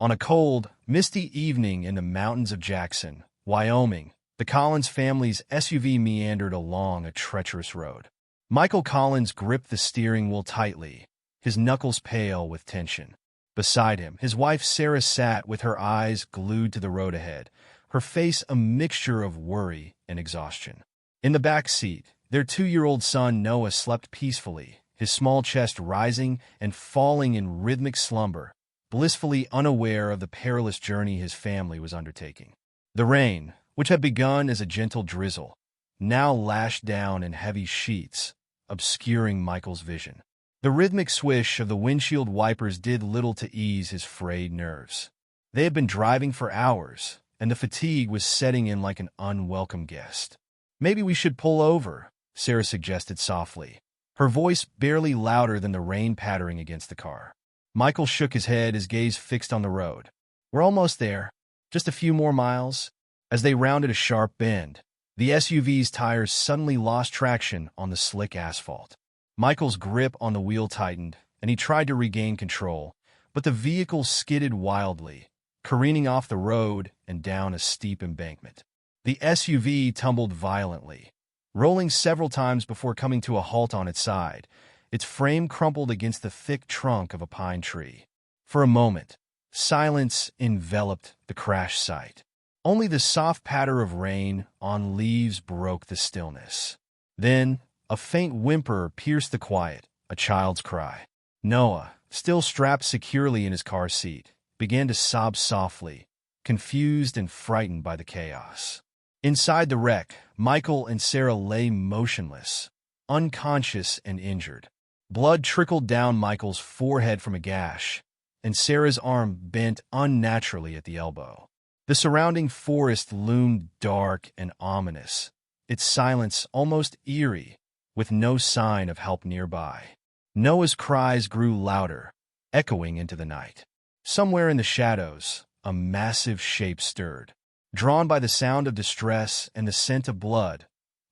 On a cold, misty evening in the mountains of Jackson, Wyoming, the Collins family's SUV meandered along a treacherous road. Michael Collins gripped the steering wheel tightly, his knuckles pale with tension. Beside him, his wife Sarah sat with her eyes glued to the road ahead, her face a mixture of worry and exhaustion. In the back seat, their 2-year-old son Noah slept peacefully, his small chest rising and falling in rhythmic slumber, blissfully unaware of the perilous journey his family was undertaking. The rain, which had begun as a gentle drizzle, now lashed down in heavy sheets, obscuring Michael's vision. The rhythmic swish of the windshield wipers did little to ease his frayed nerves. They had been driving for hours, and the fatigue was setting in like an unwelcome guest. "Maybe we should pull over," Sarah suggested softly, her voice barely louder than the rain pattering against the car. Michael shook his head, his gaze fixed on the road. "We're almost there. Just a few more miles." As they rounded a sharp bend, the SUV's tires suddenly lost traction on the slick asphalt. Michael's grip on the wheel tightened, and he tried to regain control, but the vehicle skidded wildly, careening off the road and down a steep embankment. The SUV tumbled violently, rolling several times before coming to a halt on its side, its frame crumpled against the thick trunk of a pine tree. For a moment, silence enveloped the crash site. Only the soft patter of rain on leaves broke the stillness. Then, a faint whimper pierced the quiet, a child's cry. Noah, still strapped securely in his car seat, began to sob softly, confused and frightened by the chaos. Inside the wreck, Michael and Sarah lay motionless, unconscious and injured. Blood trickled down Michael's forehead from a gash, and Sarah's arm bent unnaturally at the elbow. The surrounding forest loomed dark and ominous, its silence almost eerie, with no sign of help nearby. Noah's cries grew louder, echoing into the night. Somewhere in the shadows, a massive shape stirred. Drawn by the sound of distress and the scent of blood,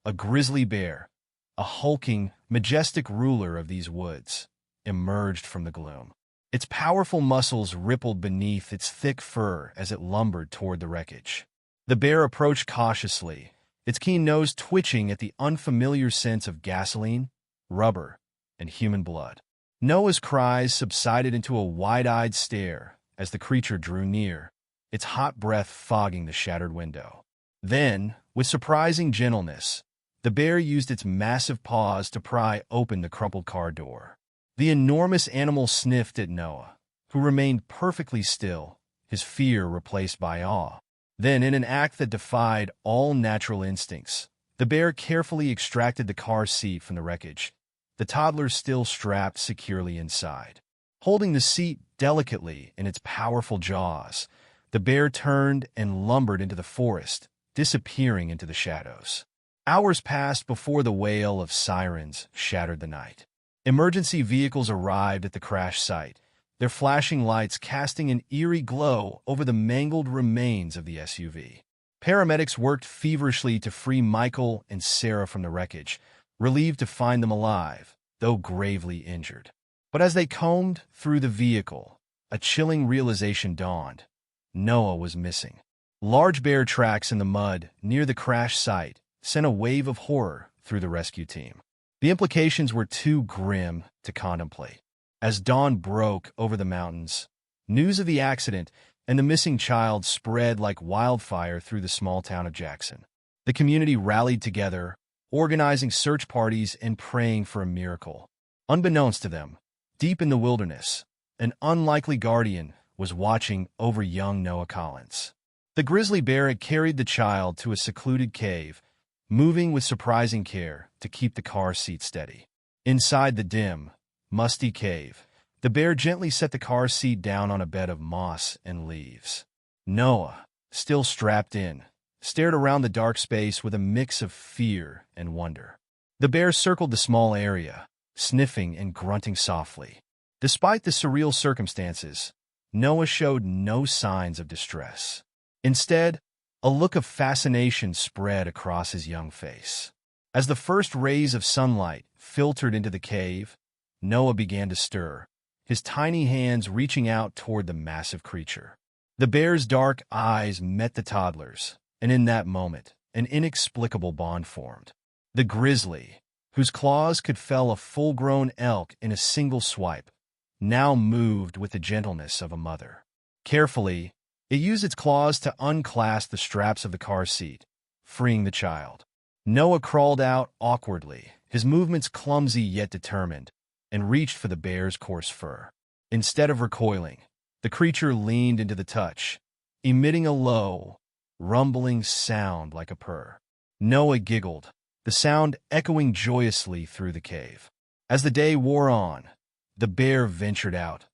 a grizzly bear, a hulking, majestic ruler of these woods, emerged from the gloom. Its powerful muscles rippled beneath its thick fur as it lumbered toward the wreckage. The bear approached cautiously, its keen nose twitching at the unfamiliar scents of gasoline, rubber, and human blood. Noah's cries subsided into a wide-eyed stare as the creature drew near, its hot breath fogging the shattered window. Then, with surprising gentleness, the bear used its massive paws to pry open the crumpled car door. The enormous animal sniffed at Noah, who remained perfectly still, his fear replaced by awe. Then, in an act that defied all natural instincts, the bear carefully extracted the car seat from the wreckage, the toddler still strapped securely inside. Holding the seat delicately in its powerful jaws, the bear turned and lumbered into the forest, disappearing into the shadows. Hours passed before the wail of sirens shattered the night. Emergency vehicles arrived at the crash site, their flashing lights casting an eerie glow over the mangled remains of the SUV. Paramedics worked feverishly to free Michael and Sarah from the wreckage, relieved to find them alive, though gravely injured. But as they combed through the vehicle, a chilling realization dawned. Noah was missing. Large bear tracks in the mud near the crash site sent a wave of horror through the rescue team. The implications were too grim to contemplate. As dawn broke over the mountains, news of the accident and the missing child spread like wildfire through the small town of Jackson. The community rallied together, organizing search parties and praying for a miracle. Unbeknownst to them, deep in the wilderness, an unlikely guardian was watching over young Noah Collins. The grizzly bear had carried the child to a secluded cave, moving with surprising care to keep the car seat steady. Inside the dim, musty cave, the bear gently set the car seat down on a bed of moss and leaves. Noah, still strapped in, stared around the dark space with a mix of fear and wonder. The bear circled the small area, sniffing and grunting softly. Despite the surreal circumstances, Noah showed no signs of distress. Instead, a look of fascination spread across his young face. As the first rays of sunlight filtered into the cave, Noah began to stir, his tiny hands reaching out toward the massive creature. The bear's dark eyes met the toddler's, and in that moment, an inexplicable bond formed. The grizzly, whose claws could fell a full-grown elk in a single swipe, now moved with the gentleness of a mother. Carefully, it used its claws to unclasp the straps of the car seat, freeing the child. Noah crawled out awkwardly, his movements clumsy yet determined, and reached for the bear's coarse fur. Instead of recoiling, the creature leaned into the touch, emitting a low, rumbling sound like a purr. Noah giggled, the sound echoing joyously through the cave. As the day wore on, the bear ventured out,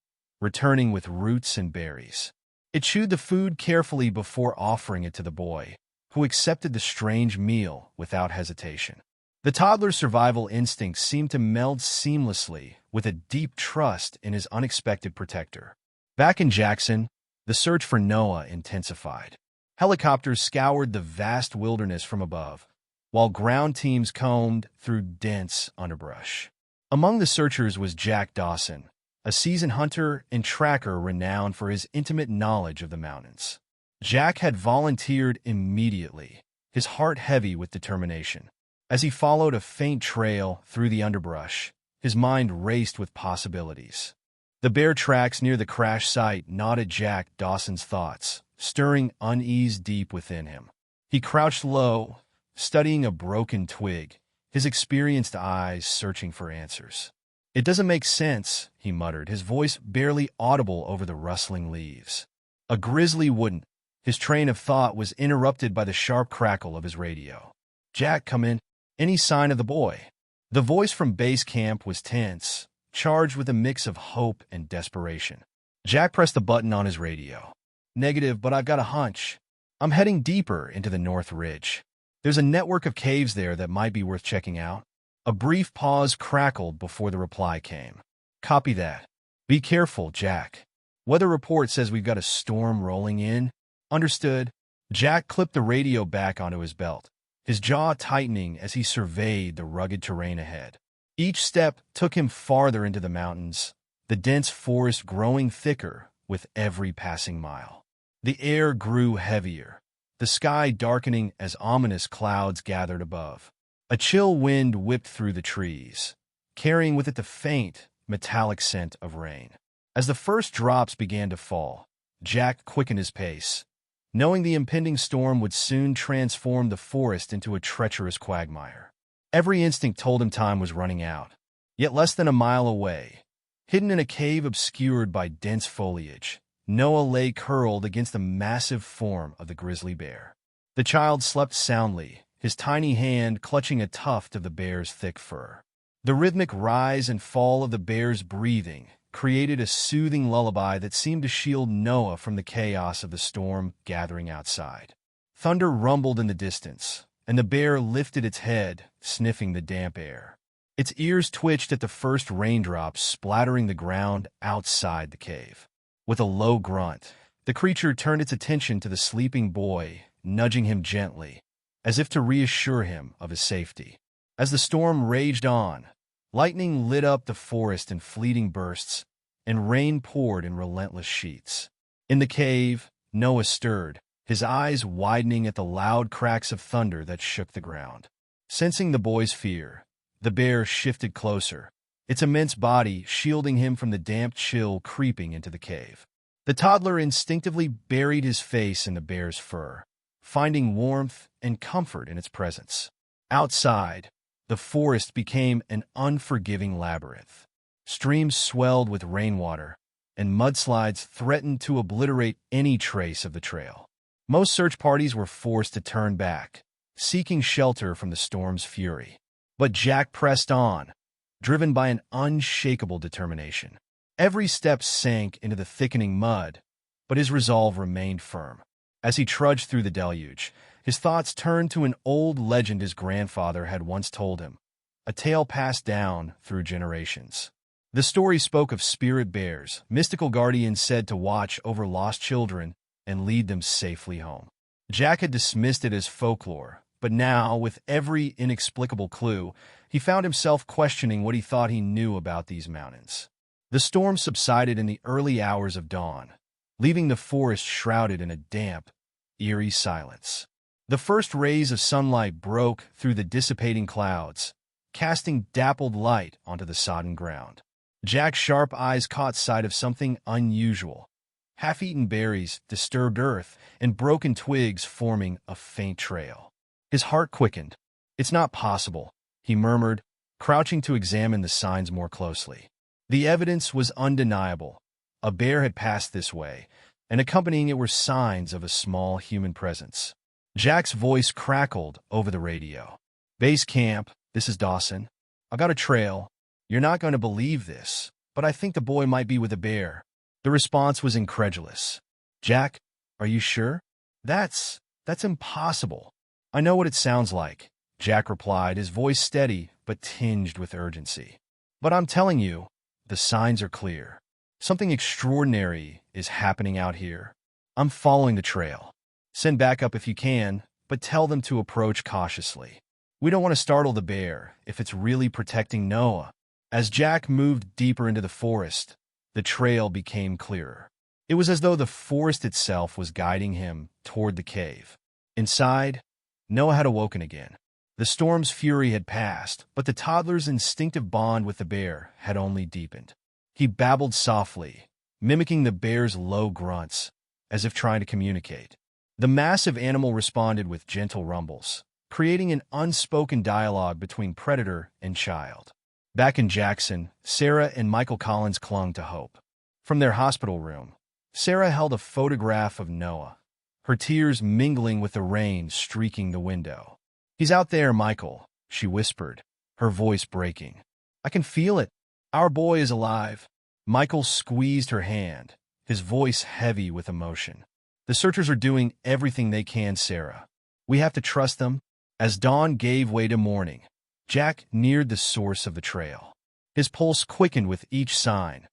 returning with roots and berries. It chewed the food carefully before offering it to the boy, who accepted the strange meal without hesitation. The toddler's survival instincts seemed to meld seamlessly with a deep trust in his unexpected protector. Back in Jackson, the search for Noah intensified. Helicopters scoured the vast wilderness from above, while ground teams combed through dense underbrush. Among the searchers was Jack Dawson, a seasoned hunter and tracker renowned for his intimate knowledge of the mountains. Jack had volunteered immediately, his heart heavy with determination. As he followed a faint trail through the underbrush, his mind raced with possibilities. The bear tracks near the crash site gnawed at Jack Dawson's thoughts, stirring unease deep within him. He crouched low, studying a broken twig, his experienced eyes searching for answers. "It doesn't make sense," he muttered, his voice barely audible over the rustling leaves. A grizzly wouldn't. His train of thought was interrupted by the sharp crackle of his radio. "Jack, come in. Any sign of the boy?" The voice from base camp was tense, charged with a mix of hope and desperation. Jack pressed the button on his radio. "Negative, but I've got a hunch. I'm heading deeper into the North Ridge. There's a network of caves there that might be worth checking out." A brief pause crackled before the reply came. "Copy that. Be careful, Jack. Weather report says we've got a storm rolling in." "Understood." Jack clipped the radio back onto his belt, his jaw tightening as he surveyed the rugged terrain ahead. Each step took him farther into the mountains, the dense forest growing thicker with every passing mile. The air grew heavier, the sky darkening as ominous clouds gathered above. A chill wind whipped through the trees, carrying with it the faint, metallic scent of rain. As the first drops began to fall, Jack quickened his pace, knowing the impending storm would soon transform the forest into a treacherous quagmire. Every instinct told him time was running out. Yet less than a mile away, hidden in a cave obscured by dense foliage, Noah lay curled against the massive form of the grizzly bear. The child slept soundly, his tiny hand clutching a tuft of the bear's thick fur. The rhythmic rise and fall of the bear's breathing created a soothing lullaby that seemed to shield Noah from the chaos of the storm gathering outside. Thunder rumbled in the distance, and the bear lifted its head, sniffing the damp air. Its ears twitched at the first raindrops splattering the ground outside the cave. With a low grunt, the creature turned its attention to the sleeping boy, nudging him gently, as if to reassure him of his safety. As the storm raged on, lightning lit up the forest in fleeting bursts, and rain poured in relentless sheets. In the cave, Noah stirred, his eyes widening at the loud cracks of thunder that shook the ground. Sensing the boy's fear, the bear shifted closer, its immense body shielding him from the damp chill creeping into the cave. The toddler instinctively buried his face in the bear's fur, finding warmth and comfort in its presence. Outside, the forest became an unforgiving labyrinth. Streams swelled with rainwater, and mudslides threatened to obliterate any trace of the trail. Most search parties were forced to turn back, seeking shelter from the storm's fury. But Jack pressed on, driven by an unshakable determination. Every step sank into the thickening mud, but his resolve remained firm. As he trudged through the deluge, his thoughts turned to an old legend his grandfather had once told him, a tale passed down through generations. The story spoke of spirit bears, mystical guardians said to watch over lost children and lead them safely home. Jack had dismissed it as folklore, but now, with every inexplicable clue, he found himself questioning what he thought he knew about these mountains. The storm subsided in the early hours of dawn, leaving the forest shrouded in a damp, eerie silence. The first rays of sunlight broke through the dissipating clouds, casting dappled light onto the sodden ground. Jack's sharp eyes caught sight of something unusual. Half-eaten berries, disturbed earth, and broken twigs forming a faint trail. His heart quickened. "It's not possible," he murmured, crouching to examine the signs more closely. The evidence was undeniable. A bear had passed this way, and accompanying it were signs of a small human presence. Jack's voice crackled over the radio. "Base camp, this is Dawson. I got a trail. You're not going to believe this, but I think the boy might be with a bear." The response was incredulous. "Jack, are you sure? That's impossible." "I know what it sounds like," Jack replied, his voice steady but tinged with urgency. "But I'm telling you, the signs are clear. Something extraordinary is happening out here. I'm following the trail. Send backup if you can, but tell them to approach cautiously. We don't want to startle the bear if it's really protecting Noah." As Jack moved deeper into the forest, the trail became clearer. It was as though the forest itself was guiding him toward the cave. Inside, Noah had awoken again. The storm's fury had passed, but the toddler's instinctive bond with the bear had only deepened. He babbled softly, mimicking the bear's low grunts, as if trying to communicate. The massive animal responded with gentle rumbles, creating an unspoken dialogue between predator and child. Back in Jackson, Sarah and Michael Collins clung to hope. From their hospital room, Sarah held a photograph of Noah, her tears mingling with the rain streaking the window. "He's out there, Michael," she whispered, her voice breaking. "I can feel it. Our boy is alive." Michael squeezed her hand, his voice heavy with emotion. "The searchers are doing everything they can, Sarah. We have to trust them." As dawn gave way to morning, Jack neared the source of the trail. His pulse quickened with each sign.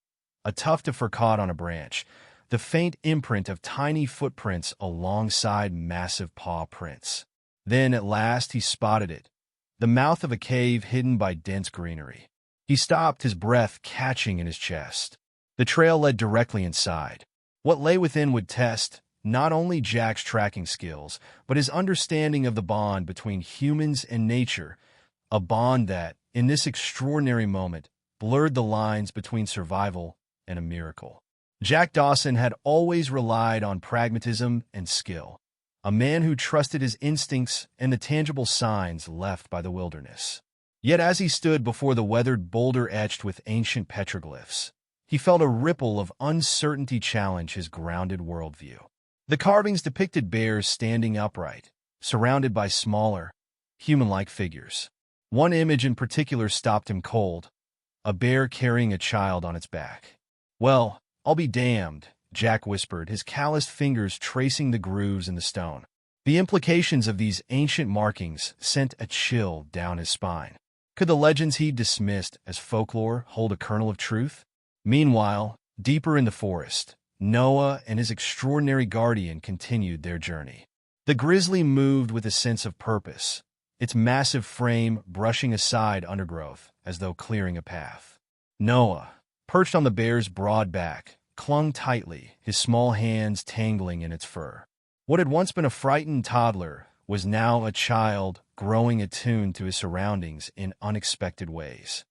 A tuft of fur caught on a branch, the faint imprint of tiny footprints alongside massive paw prints. Then, at last, he spotted it, the mouth of a cave hidden by dense greenery. He stopped, his breath catching in his chest. The trail led directly inside. What lay within would test not only Jack's tracking skills, but his understanding of the bond between humans and nature, a bond that, in this extraordinary moment, blurred the lines between survival and a miracle. Jack Dawson had always relied on pragmatism and skill, a man who trusted his instincts and the tangible signs left by the wilderness. Yet as he stood before the weathered boulder etched with ancient petroglyphs, he felt a ripple of uncertainty challenge his grounded worldview. The carvings depicted bears standing upright, surrounded by smaller, human-like figures. One image in particular stopped him cold, a bear carrying a child on its back. "Well, I'll be damned," Jack whispered, his calloused fingers tracing the grooves in the stone. The implications of these ancient markings sent a chill down his spine. Could the legends he dismissed as folklore hold a kernel of truth? Meanwhile, deeper in the forest, Noah and his extraordinary guardian continued their journey. The grizzly moved with a sense of purpose, its massive frame brushing aside undergrowth as though clearing a path. Noah, perched on the bear's broad back, clung tightly, his small hands tangling in its fur. What had once been a frightened toddler was now a child growing attuned to his surroundings in unexpected ways.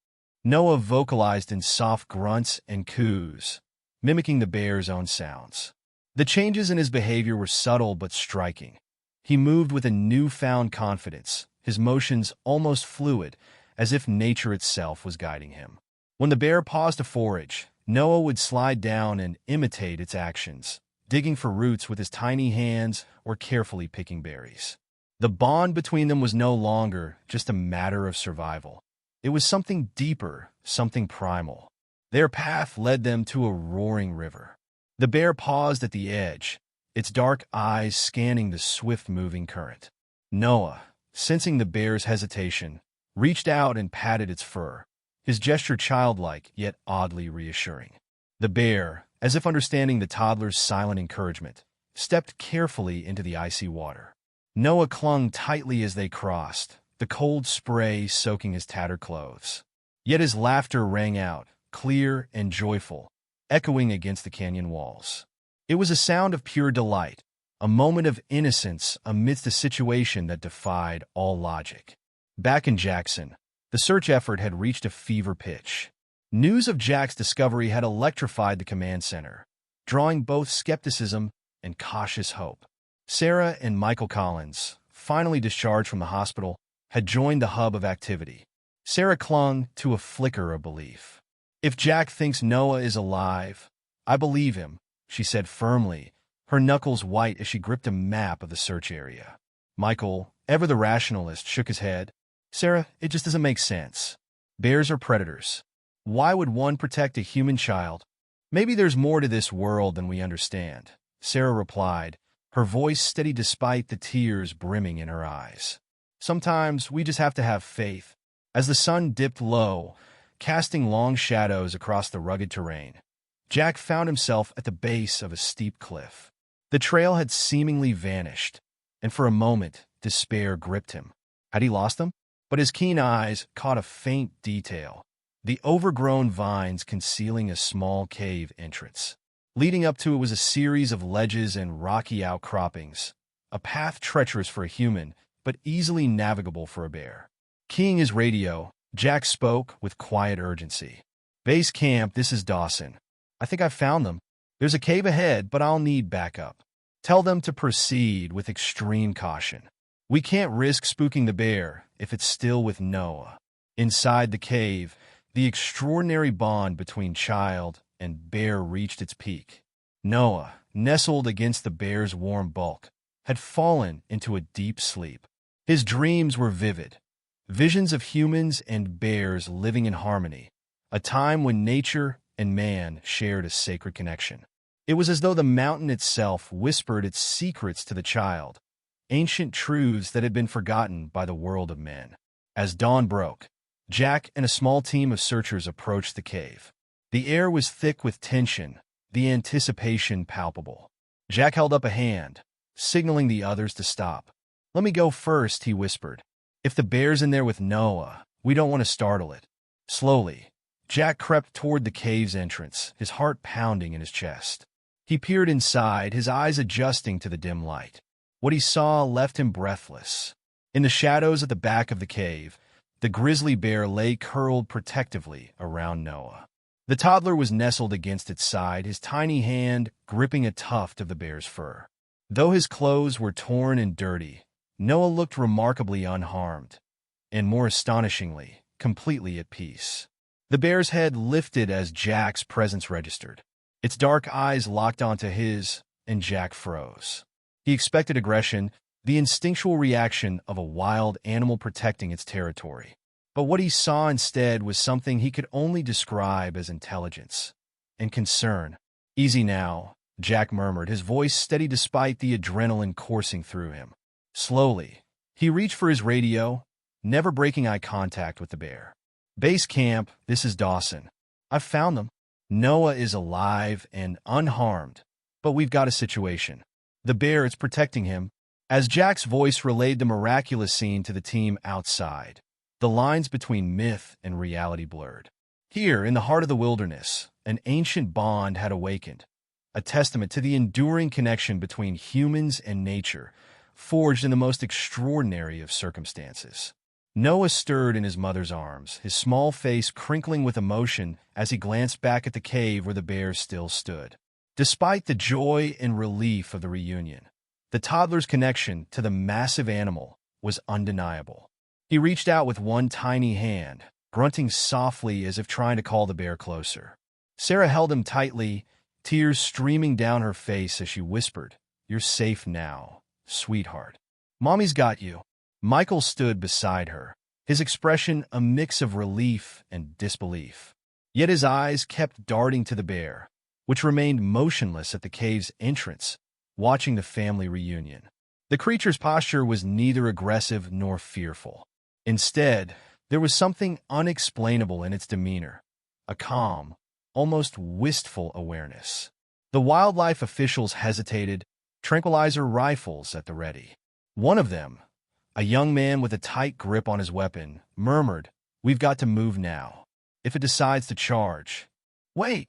Noah vocalized in soft grunts and coos, mimicking the bear's own sounds. The changes in his behavior were subtle but striking. He moved with a newfound confidence, his motions almost fluid, as if nature itself was guiding him. When the bear paused to forage, Noah would slide down and imitate its actions, digging for roots with his tiny hands or carefully picking berries. The bond between them was no longer just a matter of survival. It was something deeper, something primal. Their path led them to a roaring river. The bear paused at the edge, its dark eyes scanning the swift-moving current. Noah, sensing the bear's hesitation, reached out and patted its fur, his gesture childlike yet oddly reassuring. The bear, as if understanding the toddler's silent encouragement, stepped carefully into the icy water. Noah clung tightly as they crossed, the cold spray soaking his tattered clothes. Yet his laughter rang out, clear and joyful, echoing against the canyon walls. It was a sound of pure delight, a moment of innocence amidst a situation that defied all logic. Back in Jackson, the search effort had reached a fever pitch. News of Jack's discovery had electrified the command center, drawing both skepticism and cautious hope. Sarah and Michael Collins, finally discharged from the hospital, had joined the hub of activity. Sarah clung to a flicker of belief. "If Jack thinks Noah is alive, I believe him," she said firmly, her knuckles white as she gripped a map of the search area. Michael, ever the rationalist, shook his head. "Sarah, it just doesn't make sense. Bears are predators. Why would one protect a human child?" "Maybe there's more to this world than we understand," Sarah replied, her voice steady despite the tears brimming in her eyes. "Sometimes we just have to have faith." As the sun dipped low, casting long shadows across the rugged terrain, Jack found himself at the base of a steep cliff. The trail had seemingly vanished, and for a moment, despair gripped him. Had he lost them? But his keen eyes caught a faint detail: the overgrown vines concealing a small cave entrance. Leading up to it was a series of ledges and rocky outcroppings, a path treacherous for a human, but easily navigable for a bear. Keying his radio, Jack spoke with quiet urgency. "Base camp, this is Dawson. I think I've found them. There's a cave ahead, but I'll need backup. Tell them to proceed with extreme caution. We can't risk spooking the bear if it's still with Noah." Inside the cave, the extraordinary bond between child and bear reached its peak. Noah, nestled against the bear's warm bulk, had fallen into a deep sleep. His dreams were vivid, visions of humans and bears living in harmony, a time when nature and man shared a sacred connection. It was as though the mountain itself whispered its secrets to the child, ancient truths that had been forgotten by the world of men. As dawn broke, Jack and a small team of searchers approached the cave. The air was thick with tension, the anticipation palpable. Jack held up a hand, signaling the others to stop. "Let me go first," he whispered. "If the bear's in there with Noah, we don't want to startle it." Slowly, Jack crept toward the cave's entrance, his heart pounding in his chest. He peered inside, his eyes adjusting to the dim light. What he saw left him breathless. In the shadows at the back of the cave, the grizzly bear lay curled protectively around Noah. The toddler was nestled against its side, his tiny hand gripping a tuft of the bear's fur. Though his clothes were torn and dirty, Noah looked remarkably unharmed, and more astonishingly, completely at peace. The bear's head lifted as Jack's presence registered. Its dark eyes locked onto his, and Jack froze. He expected aggression, the instinctual reaction of a wild animal protecting its territory. But what he saw instead was something he could only describe as intelligence and concern. "Easy now," Jack murmured, his voice steady despite the adrenaline coursing through him. Slowly, he reached for his radio, never breaking eye contact with the bear. "Base camp, this is Dawson. I've found them. Noah is alive and unharmed, but we've got a situation. The bear is protecting him." As Jack's voice relayed the miraculous scene to the team outside, the lines between myth and reality blurred. Here, in the heart of the wilderness, an ancient bond had awakened, a testament to the enduring connection between humans and nature, forged in the most extraordinary of circumstances. Noah stirred in his mother's arms, his small face crinkling with emotion as he glanced back at the cave where the bear still stood. Despite the joy and relief of the reunion, the toddler's connection to the massive animal was undeniable. He reached out with one tiny hand, grunting softly as if trying to call the bear closer. Sarah held him tightly, tears streaming down her face as she whispered, "You're safe now, sweetheart. Mommy's got you." Michael stood beside her, his expression a mix of relief and disbelief. Yet his eyes kept darting to the bear, which remained motionless at the cave's entrance, watching the family reunion. The creature's posture was neither aggressive nor fearful. Instead, there was something unexplainable in its demeanor, a calm, almost wistful awareness. The wildlife officials hesitated, tranquilizer rifles at the ready. One of them, a young man with a tight grip on his weapon, murmured, "We've got to move now." if it decides to charge. Wait!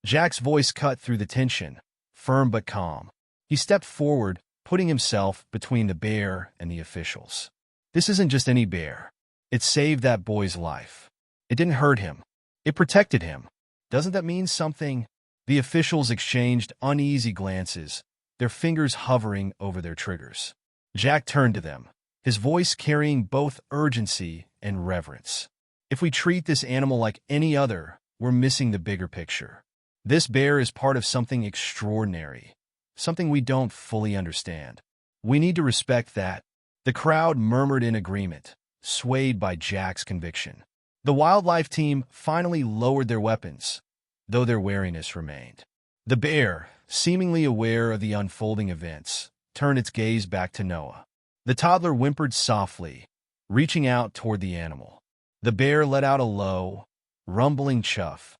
Jack's voice cut through the tension, firm but calm. He stepped forward, putting himself between the bear and the officials. This isn't just any bear. It saved that boy's life. It didn't hurt him. It protected him. Doesn't that mean something? The officials exchanged uneasy glances, their fingers hovering over their triggers. Jack turned to them, his voice carrying both urgency and reverence. If we treat this animal like any other, we're missing the bigger picture. This bear is part of something extraordinary, something we don't fully understand. We need to respect that. The crowd murmured in agreement, swayed by Jack's conviction. The wildlife team finally lowered their weapons, though their wariness remained. The bear, seemingly aware of the unfolding events, turned its gaze back to Noah. The toddler whimpered softly, reaching out toward the animal. The bear let out a low, rumbling chuff,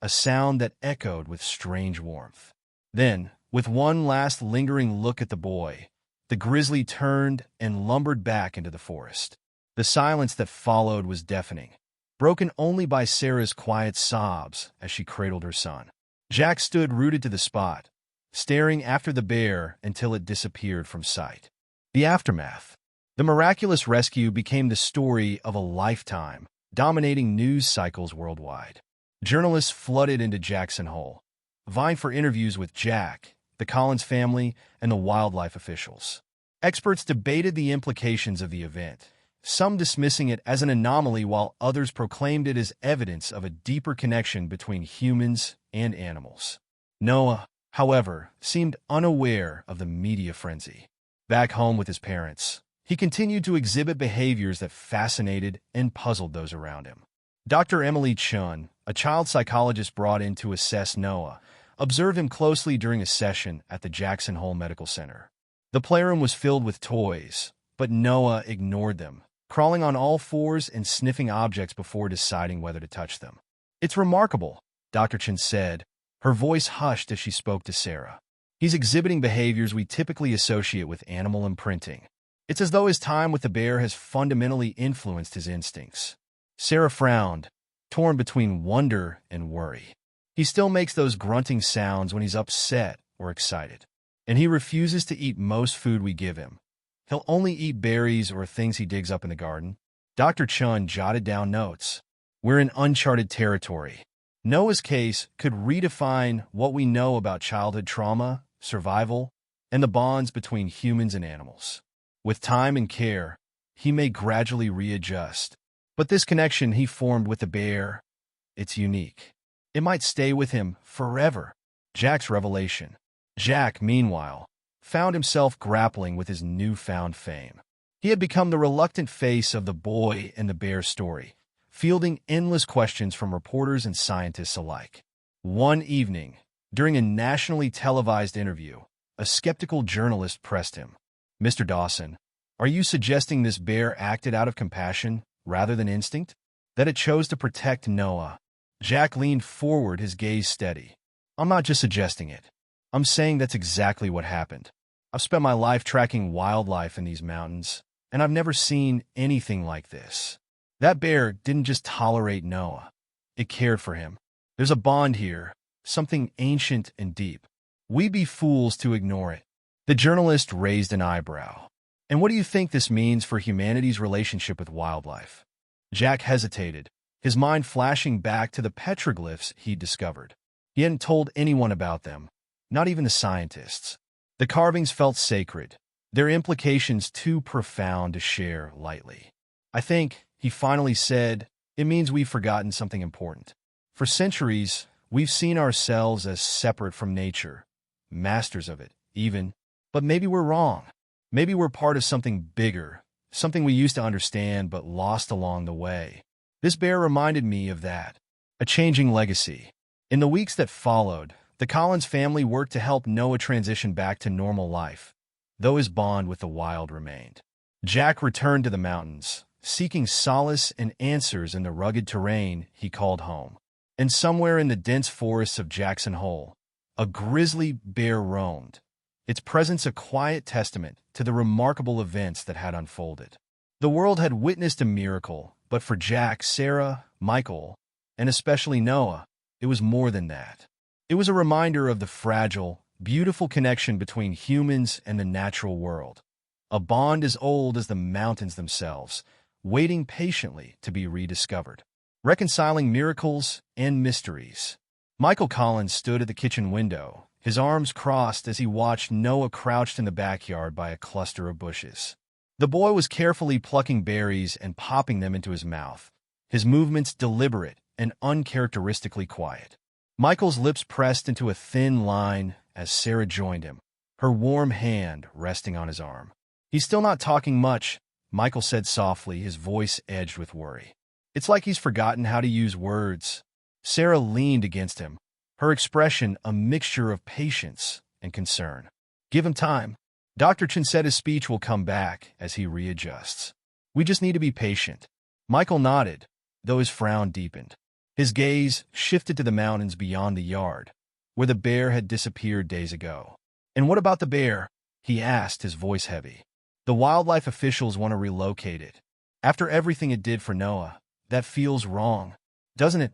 a sound that echoed with strange warmth. Then, with one last lingering look at the boy, the grizzly turned and lumbered back into the forest. The silence that followed was deafening, broken only by Sarah's quiet sobs as she cradled her son. Jack stood rooted to the spot, staring after the bear until it disappeared from sight. The aftermath. The miraculous rescue became the story of a lifetime, dominating news cycles worldwide. Journalists flooded into Jackson Hole, vying for interviews with Jack, the Collins family, and the wildlife officials. Experts debated the implications of the event, some dismissing it as an anomaly while others proclaimed it as evidence of a deeper connection between humans and animals. Noah, however, seemed unaware of the media frenzy. Back home with his parents, he continued to exhibit behaviors that fascinated and puzzled those around him. Dr. Emily Chun, a child psychologist brought in to assess Noah, observed him closely during a session at the Jackson Hole Medical Center. The playroom was filled with toys, but Noah ignored them, crawling on all fours and sniffing objects before deciding whether to touch them. "It's remarkable," Dr. Chun said, her voice hushed as she spoke to Sarah. "He's exhibiting behaviors we typically associate with animal imprinting. It's as though his time with the bear has fundamentally influenced his instincts." Sarah frowned, torn between wonder and worry. "He still makes those grunting sounds when he's upset or excited. And he refuses to eat most food we give him. He'll only eat berries or things he digs up in the garden." Dr. Chun jotted down notes. "We're in uncharted territory." Noah's case could redefine what we know about childhood trauma, survival, and the bonds between humans and animals. With time and care, he may gradually readjust. But this connection he formed with the bear, it's unique. It might stay with him forever. Jack's revelation. Jack, meanwhile, found himself grappling with his newfound fame. He had become the reluctant face of the boy and the bear story, fielding endless questions from reporters and scientists alike. One evening, during a nationally televised interview, a skeptical journalist pressed him. "Mr. Dawson, are you suggesting this bear acted out of compassion rather than instinct? That it chose to protect Noah?" Jack leaned forward, his gaze steady. "I'm not just suggesting it. I'm saying that's exactly what happened. I've spent my life tracking wildlife in these mountains, and I've never seen anything like this. That bear didn't just tolerate Noah. It cared for him. There's a bond here, something ancient and deep. We'd be fools to ignore it." The journalist raised an eyebrow. "And what do you think this means for humanity's relationship with wildlife?" Jack hesitated, his mind flashing back to the petroglyphs he'd discovered. He hadn't told anyone about them, not even the scientists. The carvings felt sacred, their implications too profound to share lightly. "I think," he finally said, "it means we've forgotten something important. For centuries, we've seen ourselves as separate from nature, masters of it, even. But maybe we're wrong. Maybe we're part of something bigger, something we used to understand but lost along the way." This bear reminded me of that, a changing legacy. In the weeks that followed, the Collins family worked to help Noah transition back to normal life, though his bond with the wild remained. Jack returned to the mountains, seeking solace and answers in the rugged terrain he called home. And somewhere in the dense forests of Jackson Hole, a grizzly bear roamed, its presence a quiet testament to the remarkable events that had unfolded. The world had witnessed a miracle, but for Jack, Sarah, Michael, And especially Noah, it was more than that. It was a reminder of the fragile, beautiful connection between humans and the natural world. A bond as old as the mountains themselves, waiting patiently to be rediscovered. Reconciling miracles and mysteries. Michael Collins stood at the kitchen window, his arms crossed as he watched Noah crouched in the backyard by a cluster of bushes. The boy was carefully plucking berries and popping them into his mouth, his movements deliberate and uncharacteristically quiet. Michael's lips pressed into a thin line as Sarah joined him, her warm hand resting on his arm. "He's still not talking much," Michael said softly, his voice edged with worry. "It's like he's forgotten how to use words." Sarah leaned against him, her expression a mixture of patience and concern. "Give him time. Dr. Chen said his speech will come back as he readjusts. We just need to be patient." Michael nodded, though his frown deepened. His gaze shifted to the mountains beyond the yard, where the bear had disappeared days ago. "And what about the bear?" he asked, his voice heavy. "The wildlife officials want to relocate it. After everything it did for Noah, that feels wrong, doesn't it?"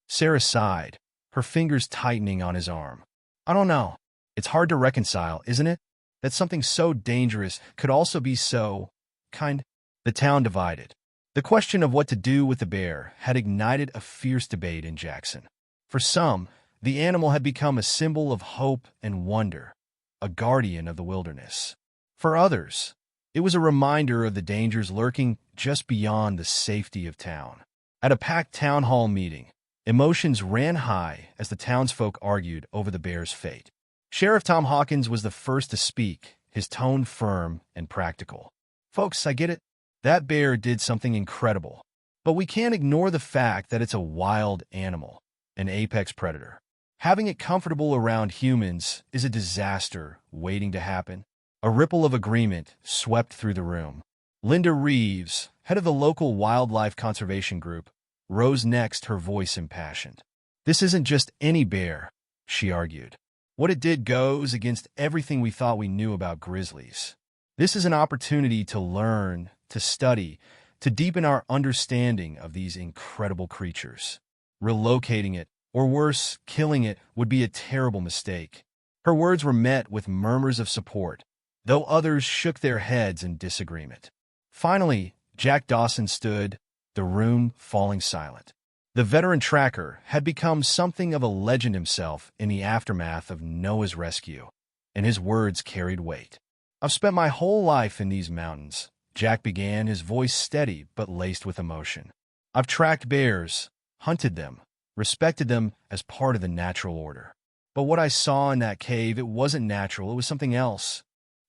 Sarah sighed, her fingers tightening on his arm. "I don't know. It's hard to reconcile, isn't it? That something so dangerous could also be so kind." The town divided. The question of what to do with the bear had ignited a fierce debate in Jackson. For some, the animal had become a symbol of hope and wonder, a guardian of the wilderness. For others, it was a reminder of the dangers lurking just beyond the safety of town. At a packed town hall meeting, emotions ran high as the townsfolk argued over the bear's fate. Sheriff Tom Hawkins was the first to speak, his tone firm and practical. "Folks, I get it. That bear did something incredible. But we can't ignore the fact that it's a wild animal, an apex predator. Having it comfortable around humans is a disaster waiting to happen." A ripple of agreement swept through the room. Linda Reeves, head of the local wildlife conservation group, rose next, her voice impassioned. "This isn't just any bear," she argued. "What it did goes against everything we thought we knew about grizzlies. This is an opportunity to learn, to study, to deepen our understanding of these incredible creatures. Relocating it, or worse, killing it, would be a terrible mistake." Her words were met with murmurs of support, though others shook their heads in disagreement. Finally, Jack Dawson stood, the room falling silent. The veteran tracker had become something of a legend himself in the aftermath of Noah's rescue, and his words carried weight. "I've spent my whole life in these mountains," Jack began, his voice steady but laced with emotion. "I've tracked bears, hunted them, respected them as part of the natural order. But what I saw in that cave, it wasn't natural, it was something else."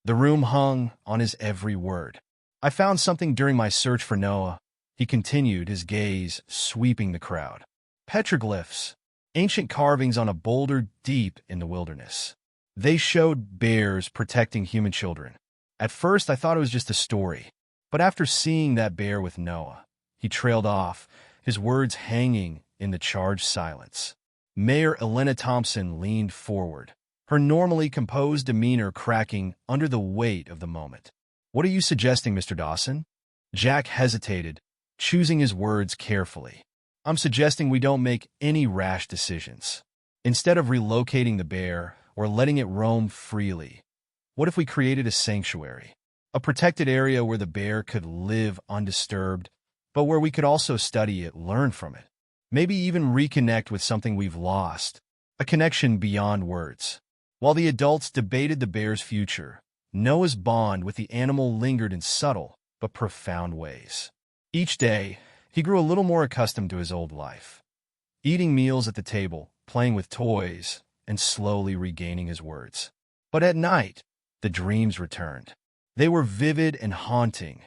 The room hung on his every word. "I found something during my search for Noah," he continued, his gaze sweeping the crowd. "Petroglyphs, ancient carvings on a boulder deep in the wilderness. They showed bears protecting human children. At first, I thought it was just a story. But after seeing that bear with Noah," he trailed off, his words hanging in the charged silence. Mayor Elena Thompson leaned forward, her normally composed demeanor cracking under the weight of the moment. "What are you suggesting, Mr. Dawson?" Jack hesitated, choosing his words carefully. "I'm suggesting we don't make any rash decisions. Instead of relocating the bear or letting it roam freely, what if we created a sanctuary? A protected area where the bear could live undisturbed, but where we could also study it, learn from it. Maybe even reconnect with something we've lost, a connection beyond words." While the adults debated the bear's future, Noah's bond with the animal lingered in subtle but profound ways. Each day, he grew a little more accustomed to his old life, eating meals at the table, playing with toys, and slowly regaining his words. But at night, the dreams returned. They were vivid and haunting,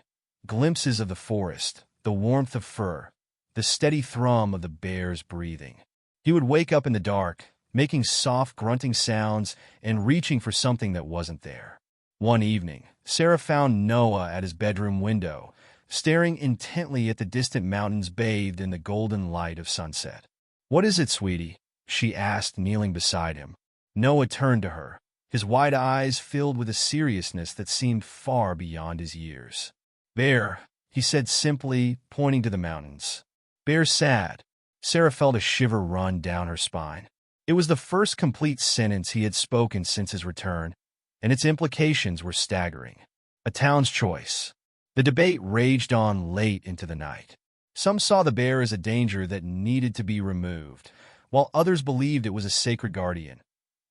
glimpses of the forest, the warmth of fur, the steady thrum of the bear's breathing. He would wake up in the dark, making soft grunting sounds and reaching for something that wasn't there. One evening, Sarah found Noah at his bedroom window, staring intently at the distant mountains bathed in the golden light of sunset. "What is it, sweetie?" she asked, kneeling beside him. Noah turned to her, his wide eyes filled with a seriousness that seemed far beyond his years. "Bear," he said simply, pointing to the mountains. "Bear's sad. Sarah felt a shiver run down her spine. It was the first complete sentence he had spoken since his return, and its implications were staggering. A town's choice. The debate raged on late into the night. Some saw the bear as a danger that needed to be removed, while others believed it was a sacred guardian,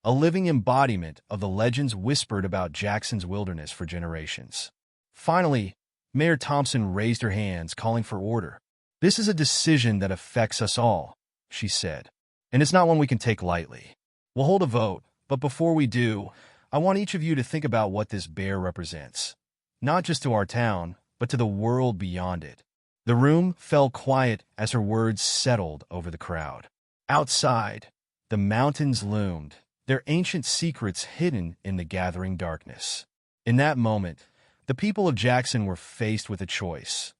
a living embodiment of the legends whispered about Jackson's wilderness for generations. Finally, Mayor Thompson raised her hands, calling for order. "This is a decision that affects us all," she said, "and it's not one we can take lightly. We'll hold a vote, but before we do, I want each of you to think about what this bear represents, not just to our town, but to the world beyond it." The room fell quiet as her words settled over the crowd. Outside, the mountains loomed, their ancient secrets hidden in the gathering darkness. In that moment, the people of Jackson were faced with a choice,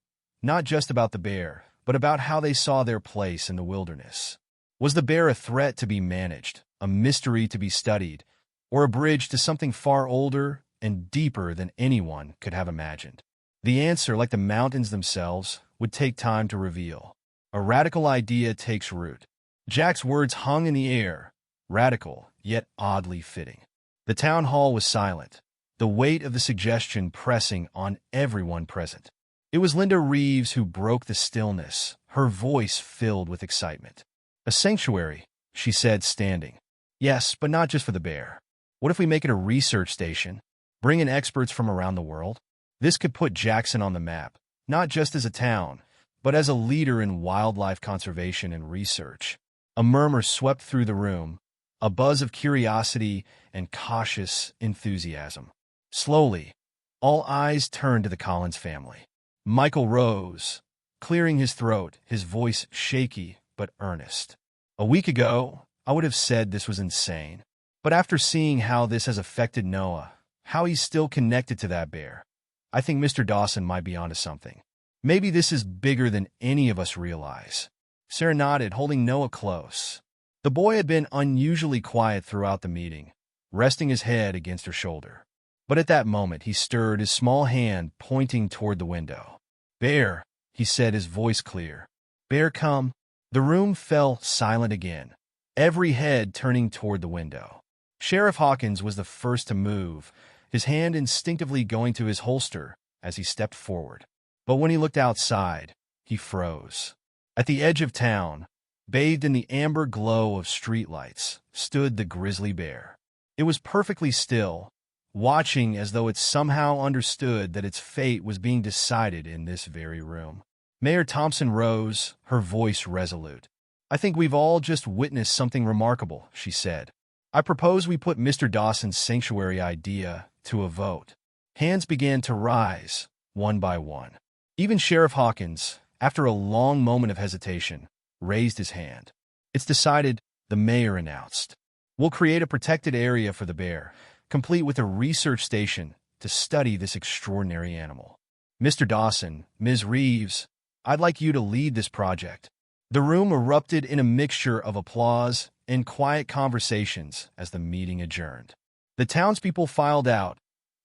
not just about the bear, but about how they saw their place in the wilderness. Was the bear a threat to be managed, a mystery to be studied, or a bridge to something far older and deeper than anyone could have imagined? The answer, like the mountains themselves, would take time to reveal. A radical idea takes root. Jack's words hung in the air, radical, yet oddly fitting. The town hall was silent, the weight of the suggestion pressing on everyone present. It was Linda Reeves who broke the stillness, her voice filled with excitement. "A sanctuary," she said, standing. "Yes, but not just for the bear. What if we make it a research station? Bring in experts from around the world? This could put Jackson on the map, not just as a town, but as a leader in wildlife conservation and research." A murmur swept through the room, a buzz of curiosity and cautious enthusiasm. Slowly, all eyes turned to the Collins family. Michael rose, clearing his throat, his voice shaky but earnest. "A week ago, I would have said this was insane. But after seeing how this has affected Noah, how he's still connected to that bear, I think Mr. Dawson might be onto something. Maybe this is bigger than any of us realize." Sarah nodded, holding Noah close. The boy had been unusually quiet throughout the meeting, resting his head against her shoulder. But at that moment, he stirred, his small hand pointing toward the window. "Bear," he said, his voice clear. "Bear, come." The room fell silent again, every head turning toward the window. Sheriff Hawkins was the first to move, his hand instinctively going to his holster as he stepped forward. But when he looked outside, he froze. At the edge of town, bathed in the amber glow of streetlights, stood the grizzly bear. It was perfectly still, watching as though it somehow understood that its fate was being decided in this very room. Mayor Thompson rose, her voice resolute. "I think we've all just witnessed something remarkable," she said. "I propose we put Mr. Dawson's sanctuary idea to a vote." Hands began to rise, one by one. Even Sheriff Hawkins, after a long moment of hesitation, raised his hand. "It's decided," the mayor announced. "We'll create a protected area for the bear, complete with a research station to study this extraordinary animal. Mr. Dawson, Ms. Reeves, I'd like you to lead this project." The room erupted in a mixture of applause and quiet conversations as the meeting adjourned. The townspeople filed out,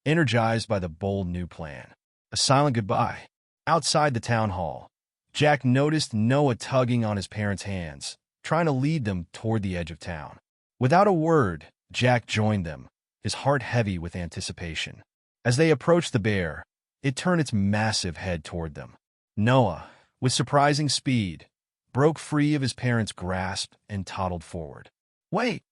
energized by the bold new plan. A silent goodbye. Outside the town hall, Jack noticed Noah tugging on his parents' hands, trying to lead them toward the edge of town. Without a word, Jack joined them, his heart heavy with anticipation. As they approached the bear, it turned its massive head toward them. Noah, with surprising speed, broke free of his parents' grasp and toddled forward. "Wait!"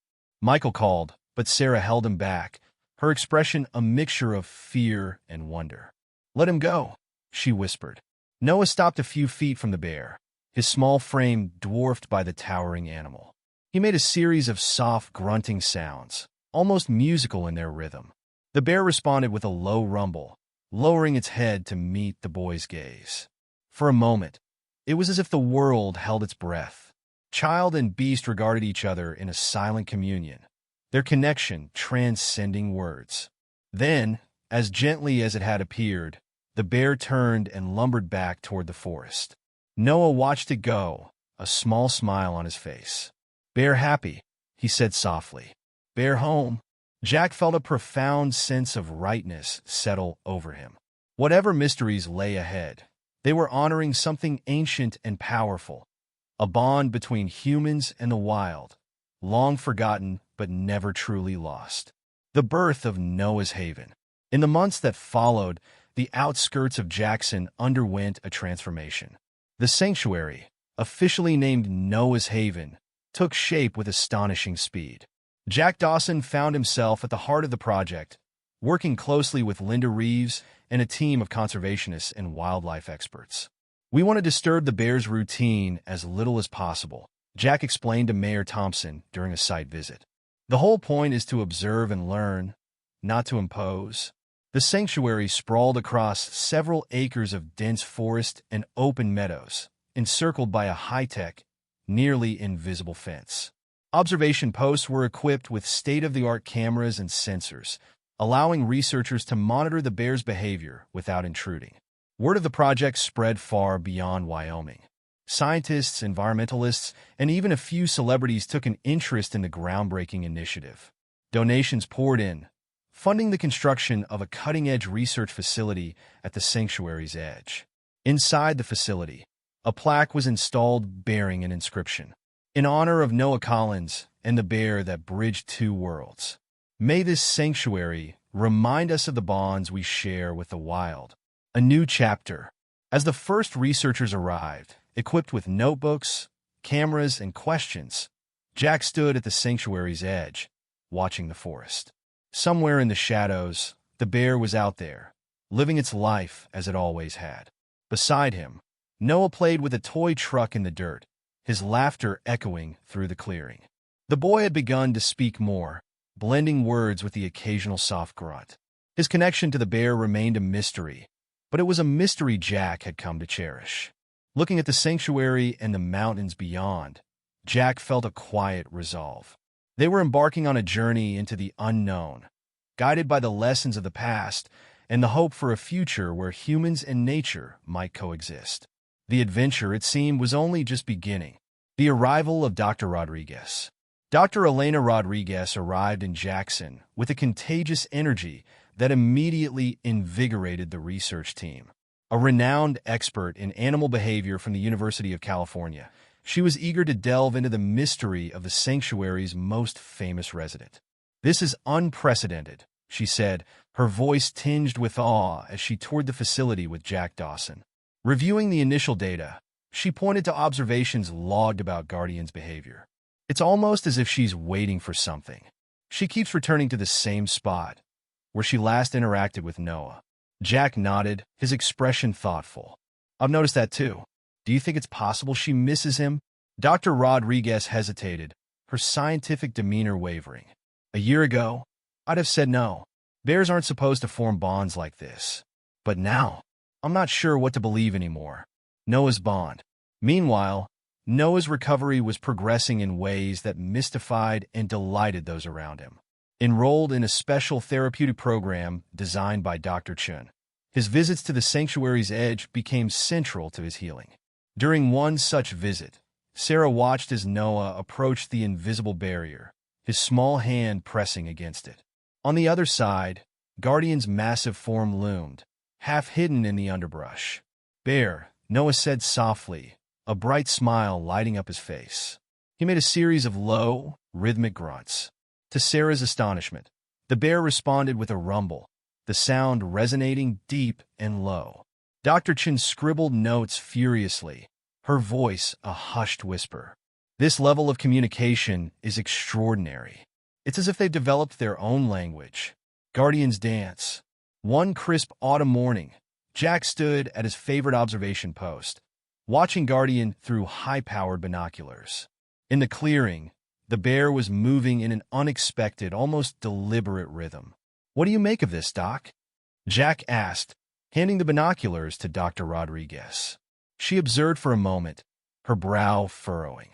Michael called, but Sarah held him back, her expression a mixture of fear and wonder. "Let him go," she whispered. Noah stopped a few feet from the bear, his small frame dwarfed by the towering animal. He made a series of soft, grunting sounds, almost musical in their rhythm. The bear responded with a low rumble, lowering its head to meet the boy's gaze. For a moment, it was as if the world held its breath. Child and beast regarded each other in a silent communion, their connection transcending words. Then, as gently as it had appeared, the bear turned and lumbered back toward the forest. Noah watched it go, a small smile on his face. "Bear happy," he said softly. "Bear home." Jack felt a profound sense of rightness settle over him. Whatever mysteries lay ahead, they were honoring something ancient and powerful, a bond between humans and the wild, long forgotten but never truly lost. The birth of Noah's Haven. In the months that followed, the outskirts of Jackson underwent a transformation. The sanctuary, officially named Noah's Haven, took shape with astonishing speed. Jack Dawson found himself at the heart of the project, working closely with Linda Reeves and a team of conservationists and wildlife experts. "We want to disturb the bears' routine as little as possible," Jack explained to Mayor Thompson during a site visit. "The whole point is to observe and learn, not to impose." The sanctuary sprawled across several acres of dense forest and open meadows, encircled by a high-tech, nearly invisible fence. Observation posts were equipped with state-of-the-art cameras and sensors, allowing researchers to monitor the bears' behavior without intruding. Word of the project spread far beyond Wyoming. Scientists, environmentalists, and even a few celebrities took an interest in the groundbreaking initiative. Donations poured in, funding the construction of a cutting-edge research facility at the sanctuary's edge. Inside the facility, a plaque was installed bearing an inscription: "In honor of Noah Collins and the bear that bridged two worlds. May this sanctuary remind us of the bonds we share with the wild." A new chapter. As the first researchers arrived, equipped with notebooks, cameras, and questions, Jack stood at the sanctuary's edge, watching the forest. Somewhere in the shadows, the bear was out there, living its life as it always had. Beside him, Noah played with a toy truck in the dirt, his laughter echoing through the clearing. The boy had begun to speak more, blending words with the occasional soft grunt. His connection to the bear remained a mystery, but it was a mystery Jack had come to cherish. Looking at the sanctuary and the mountains beyond, Jack felt a quiet resolve. They were embarking on a journey into the unknown, guided by the lessons of the past and the hope for a future where humans and nature might coexist. The adventure, it seemed, was only just beginning. The arrival of Dr. Rodriguez. Dr. Elena Rodriguez arrived in Jackson with a contagious energy that immediately invigorated the research team. A renowned expert in animal behavior from the University of California, she was eager to delve into the mystery of the sanctuary's most famous resident. "This is unprecedented," she said, her voice tinged with awe as she toured the facility with Jack Dawson. Reviewing the initial data, she pointed to observations logged about Guardian's behavior. "It's almost as if she's waiting for something. She keeps returning to the same spot, where she last interacted with Noah." Jack nodded, his expression thoughtful. "I've noticed that too. Do you think it's possible she misses him?" Dr. Rodriguez hesitated, her scientific demeanor wavering. "A year ago, I'd have said no. Bears aren't supposed to form bonds like this. But now, I'm not sure what to believe anymore." Noah's bond. Meanwhile, Noah's recovery was progressing in ways that mystified and delighted those around him. Enrolled in a special therapeutic program designed by Dr. Chun, his visits to the sanctuary's edge became central to his healing. During one such visit, Sarah watched as Noah approached the invisible barrier, his small hand pressing against it. On the other side, Guardian's massive form loomed, half hidden in the underbrush. "Bear," Noah said softly, a bright smile lighting up his face. He made a series of low, rhythmic grunts. To Sarah's astonishment, the bear responded with a rumble, the sound resonating deep and low. Dr. Chin scribbled notes furiously, her voice a hushed whisper. "This level of communication is extraordinary. It's as if they've developed their own language." Guardians dance. One crisp autumn morning, Jack stood at his favorite observation post, watching Guardian through high-powered binoculars. In the clearing, the bear was moving in an unexpected, almost deliberate rhythm. "What do you make of this, Doc?" Jack asked, handing the binoculars to Dr. Rodriguez. She observed for a moment, her brow furrowing.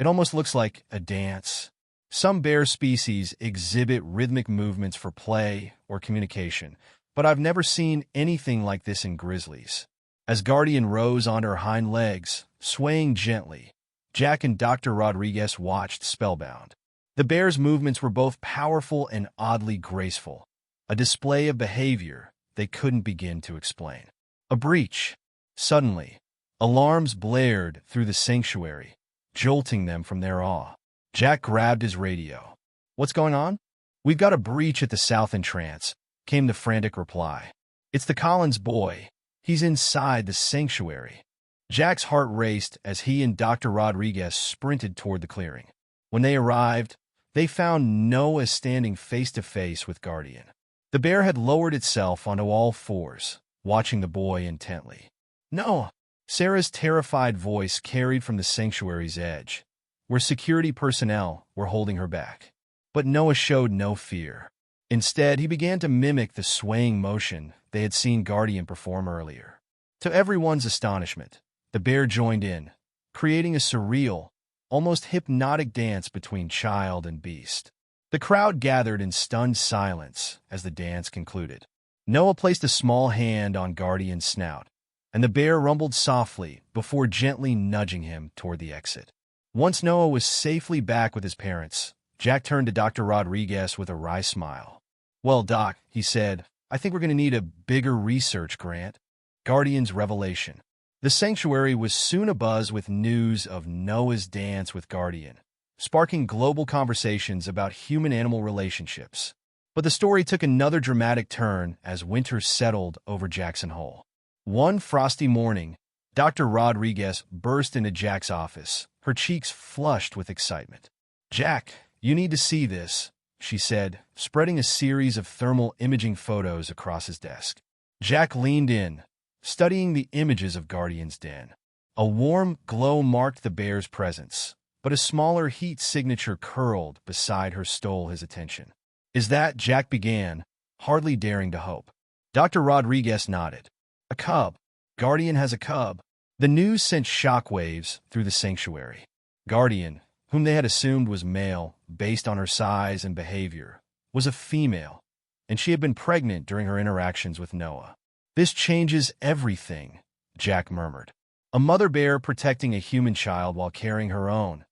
"It almost looks like a dance. Some bear species exhibit rhythmic movements for play or communication, but I've never seen anything like this in grizzlies." As Guardian rose on her hind legs, swaying gently, Jack and Dr. Rodriguez watched spellbound. The bear's movements were both powerful and oddly graceful, a display of behavior they couldn't begin to explain. A breach. Suddenly, alarms blared through the sanctuary, jolting them from their awe. Jack grabbed his radio. "What's going on?" "We've got a breach at the south entrance," came the frantic reply. "It's the Collins boy. He's inside the sanctuary." Jack's heart raced as he and Dr. Rodriguez sprinted toward the clearing. When they arrived, they found Noah standing face-to-face with Guardian. The bear had lowered itself onto all fours, watching the boy intently. "Noah!" Sarah's terrified voice carried from the sanctuary's edge, where security personnel were holding her back. But Noah showed no fear. Instead, he began to mimic the swaying motion they had seen Guardian perform earlier. To everyone's astonishment, the bear joined in, creating a surreal, almost hypnotic dance between child and beast. The crowd gathered in stunned silence as the dance concluded. Noah placed a small hand on Guardian's snout, and the bear rumbled softly before gently nudging him toward the exit. Once Noah was safely back with his parents, Jack turned to Dr. Rodriguez with a wry smile. "Well, Doc," he said, "I think we're going to need a bigger research grant." Guardian's revelation. The sanctuary was soon abuzz with news of Noah's dance with Guardian, sparking global conversations about human-animal relationships. But the story took another dramatic turn as winter settled over Jackson Hole. One frosty morning, Dr. Rodriguez burst into Jack's office, her cheeks flushed with excitement. "Jack, you need to see this," she said, spreading a series of thermal imaging photos across his desk. Jack leaned in, studying the images of Guardian's den. A warm glow marked the bear's presence, but a smaller heat signature curled beside her stole his attention. "Is that," Jack began, hardly daring to hope. Dr. Rodriguez nodded. "A cub. Guardian has a cub." The news sent shockwaves through the sanctuary. Guardian, whom they had assumed was male based on her size and behavior, was a female, and she had been pregnant during her interactions with Noah. "This changes everything," Jack murmured. "A mother bear protecting a human child while carrying her own.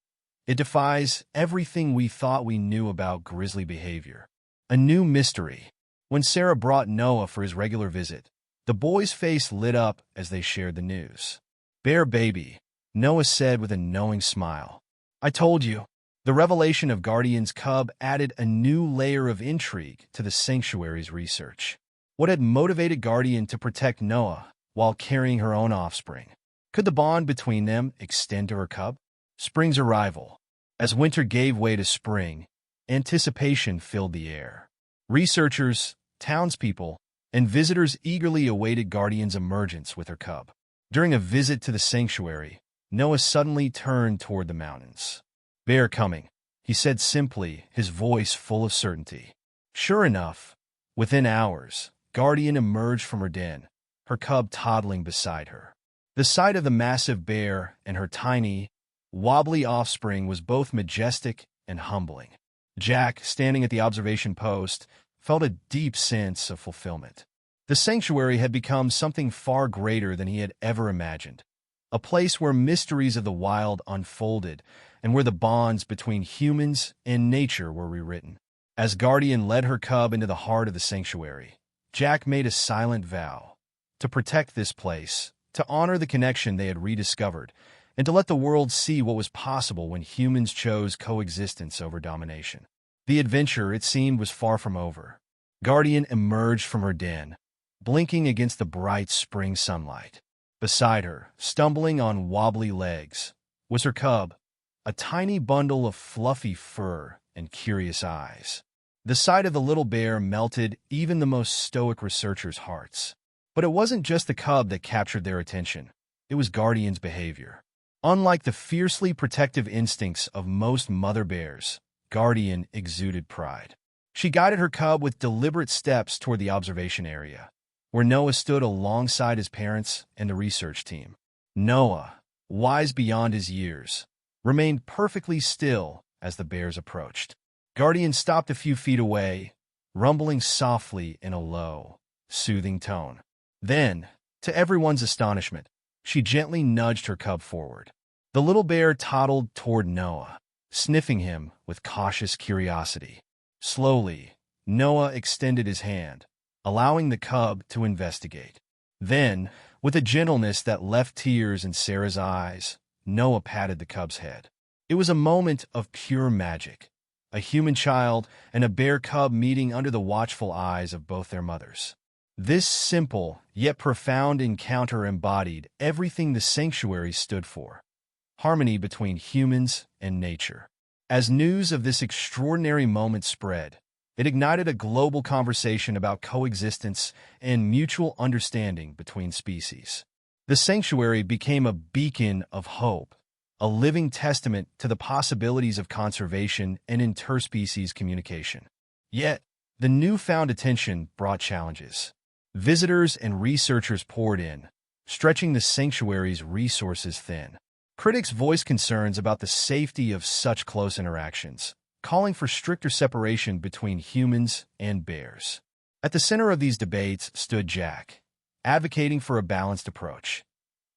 It defies everything we thought we knew about grizzly behavior. A new mystery." When Sarah brought Noah for his regular visit, the boy's face lit up as they shared the news. "Bear baby," Noah said with a knowing smile. "I told you." The revelation of Guardian's cub added a new layer of intrigue to the sanctuary's research. What had motivated Guardian to protect Noah while carrying her own offspring? Could the bond between them extend to her cub? Spring's arrival. As winter gave way to spring, anticipation filled the air. Researchers, townspeople, and visitors eagerly awaited Guardian's emergence with her cub. During a visit to the sanctuary, Noah suddenly turned toward the mountains. "Bear coming," he said simply, his voice full of certainty. Sure enough, within hours, Guardian emerged from her den, her cub toddling beside her. The sight of the massive bear and her tiny, wobbly offspring was both majestic and humbling. Jack, standing at the observation post, felt a deep sense of fulfillment. The sanctuary had become something far greater than he had ever imagined, a place where mysteries of the wild unfolded and where the bonds between humans and nature were rewritten. As Guardian led her cub into the heart of the sanctuary, Jack made a silent vow to protect this place, to honor the connection they had rediscovered, and to let the world see what was possible when humans chose coexistence over domination. The adventure, it seemed, was far from over. Guardian emerged from her den, blinking against the bright spring sunlight. Beside her, stumbling on wobbly legs, was her cub, a tiny bundle of fluffy fur and curious eyes. The sight of the little bear melted even the most stoic researchers' hearts. But it wasn't just the cub that captured their attention. It was Guardian's behavior. Unlike the fiercely protective instincts of most mother bears, Guardian exuded pride. She guided her cub with deliberate steps toward the observation area, where Noah stood alongside his parents and the research team. Noah, wise beyond his years, remained perfectly still as the bears approached. Guardian stopped a few feet away, rumbling softly in a low, soothing tone. Then, to everyone's astonishment, she gently nudged her cub forward. The little bear toddled toward Noah, sniffing him with cautious curiosity. Slowly, Noah extended his hand, allowing the cub to investigate. Then, with a gentleness that left tears in Sarah's eyes, Noah patted the cub's head. It was a moment of pure magic. A human child and a bear cub meeting under the watchful eyes of both their mothers. This simple, yet profound encounter embodied everything the sanctuary stood for: harmony between humans and nature. As news of this extraordinary moment spread, it ignited a global conversation about coexistence and mutual understanding between species. The sanctuary became a beacon of hope, a living testament to the possibilities of conservation and interspecies communication. Yet, the newfound attention brought challenges. Visitors and researchers poured in, stretching the sanctuary's resources thin. Critics voiced concerns about the safety of such close interactions, calling for stricter separation between humans and bears. At the center of these debates stood Jack, advocating for a balanced approach,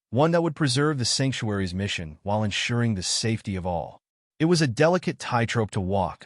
one that would preserve the sanctuary's mission while ensuring the safety of all. It was a delicate tightrope to walk,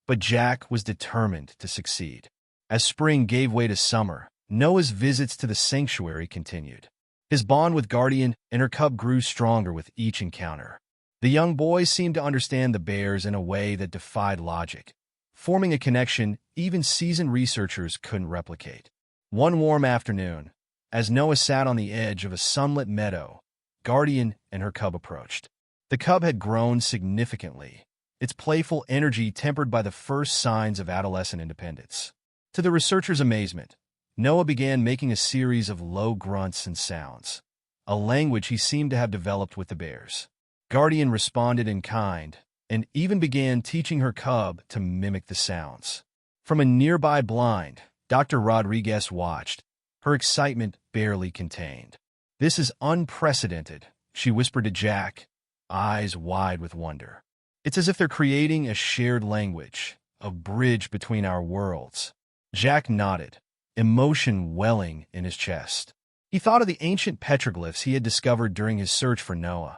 but Jack was determined to succeed. As spring gave way to summer, Noah's visits to the sanctuary continued. His bond with Guardian and her cub grew stronger with each encounter. The young boy seemed to understand the bears in a way that defied logic, forming a connection even seasoned researchers couldn't replicate. One warm afternoon, as Noah sat on the edge of a sunlit meadow, Guardian and her cub approached. The cub had grown significantly, its playful energy tempered by the first signs of adolescent independence. To the researchers' amazement, Noah began making a series of low grunts and sounds, a language he seemed to have developed with the bears. Guardian responded in kind and even began teaching her cub to mimic the sounds. From a nearby blind, Dr. Rodriguez watched, her excitement barely contained. "This is unprecedented," she whispered to Jack, eyes wide with wonder. "It's as if they're creating a shared language, a bridge between our worlds." Jack nodded, emotion welling in his chest. He thought of the ancient petroglyphs he had discovered during his search for Noah,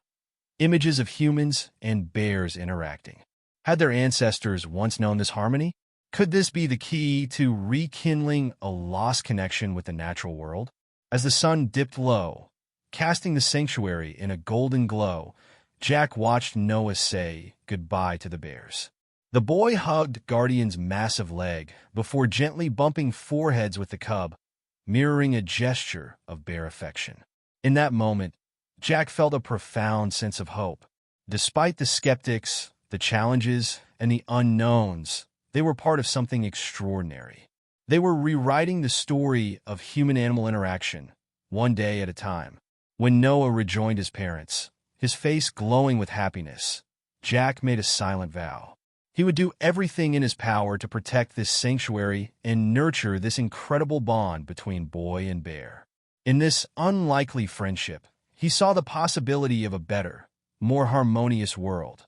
images of humans and bears interacting. Had their ancestors once known this harmony? Could this be the key to rekindling a lost connection with the natural world? As the sun dipped low, casting the sanctuary in a golden glow, Jack watched Noah say goodbye to the bears. The boy hugged Guardian's massive leg before gently bumping foreheads with the cub, mirroring a gesture of bear affection. In that moment, Jack felt a profound sense of hope. Despite the skeptics, the challenges, and the unknowns, they were part of something extraordinary. They were rewriting the story of human-animal interaction, one day at a time. When Noah rejoined his parents, his face glowing with happiness, Jack made a silent vow. He would do everything in his power to protect this sanctuary and nurture this incredible bond between boy and bear. In this unlikely friendship, he saw the possibility of a better, more harmonious world.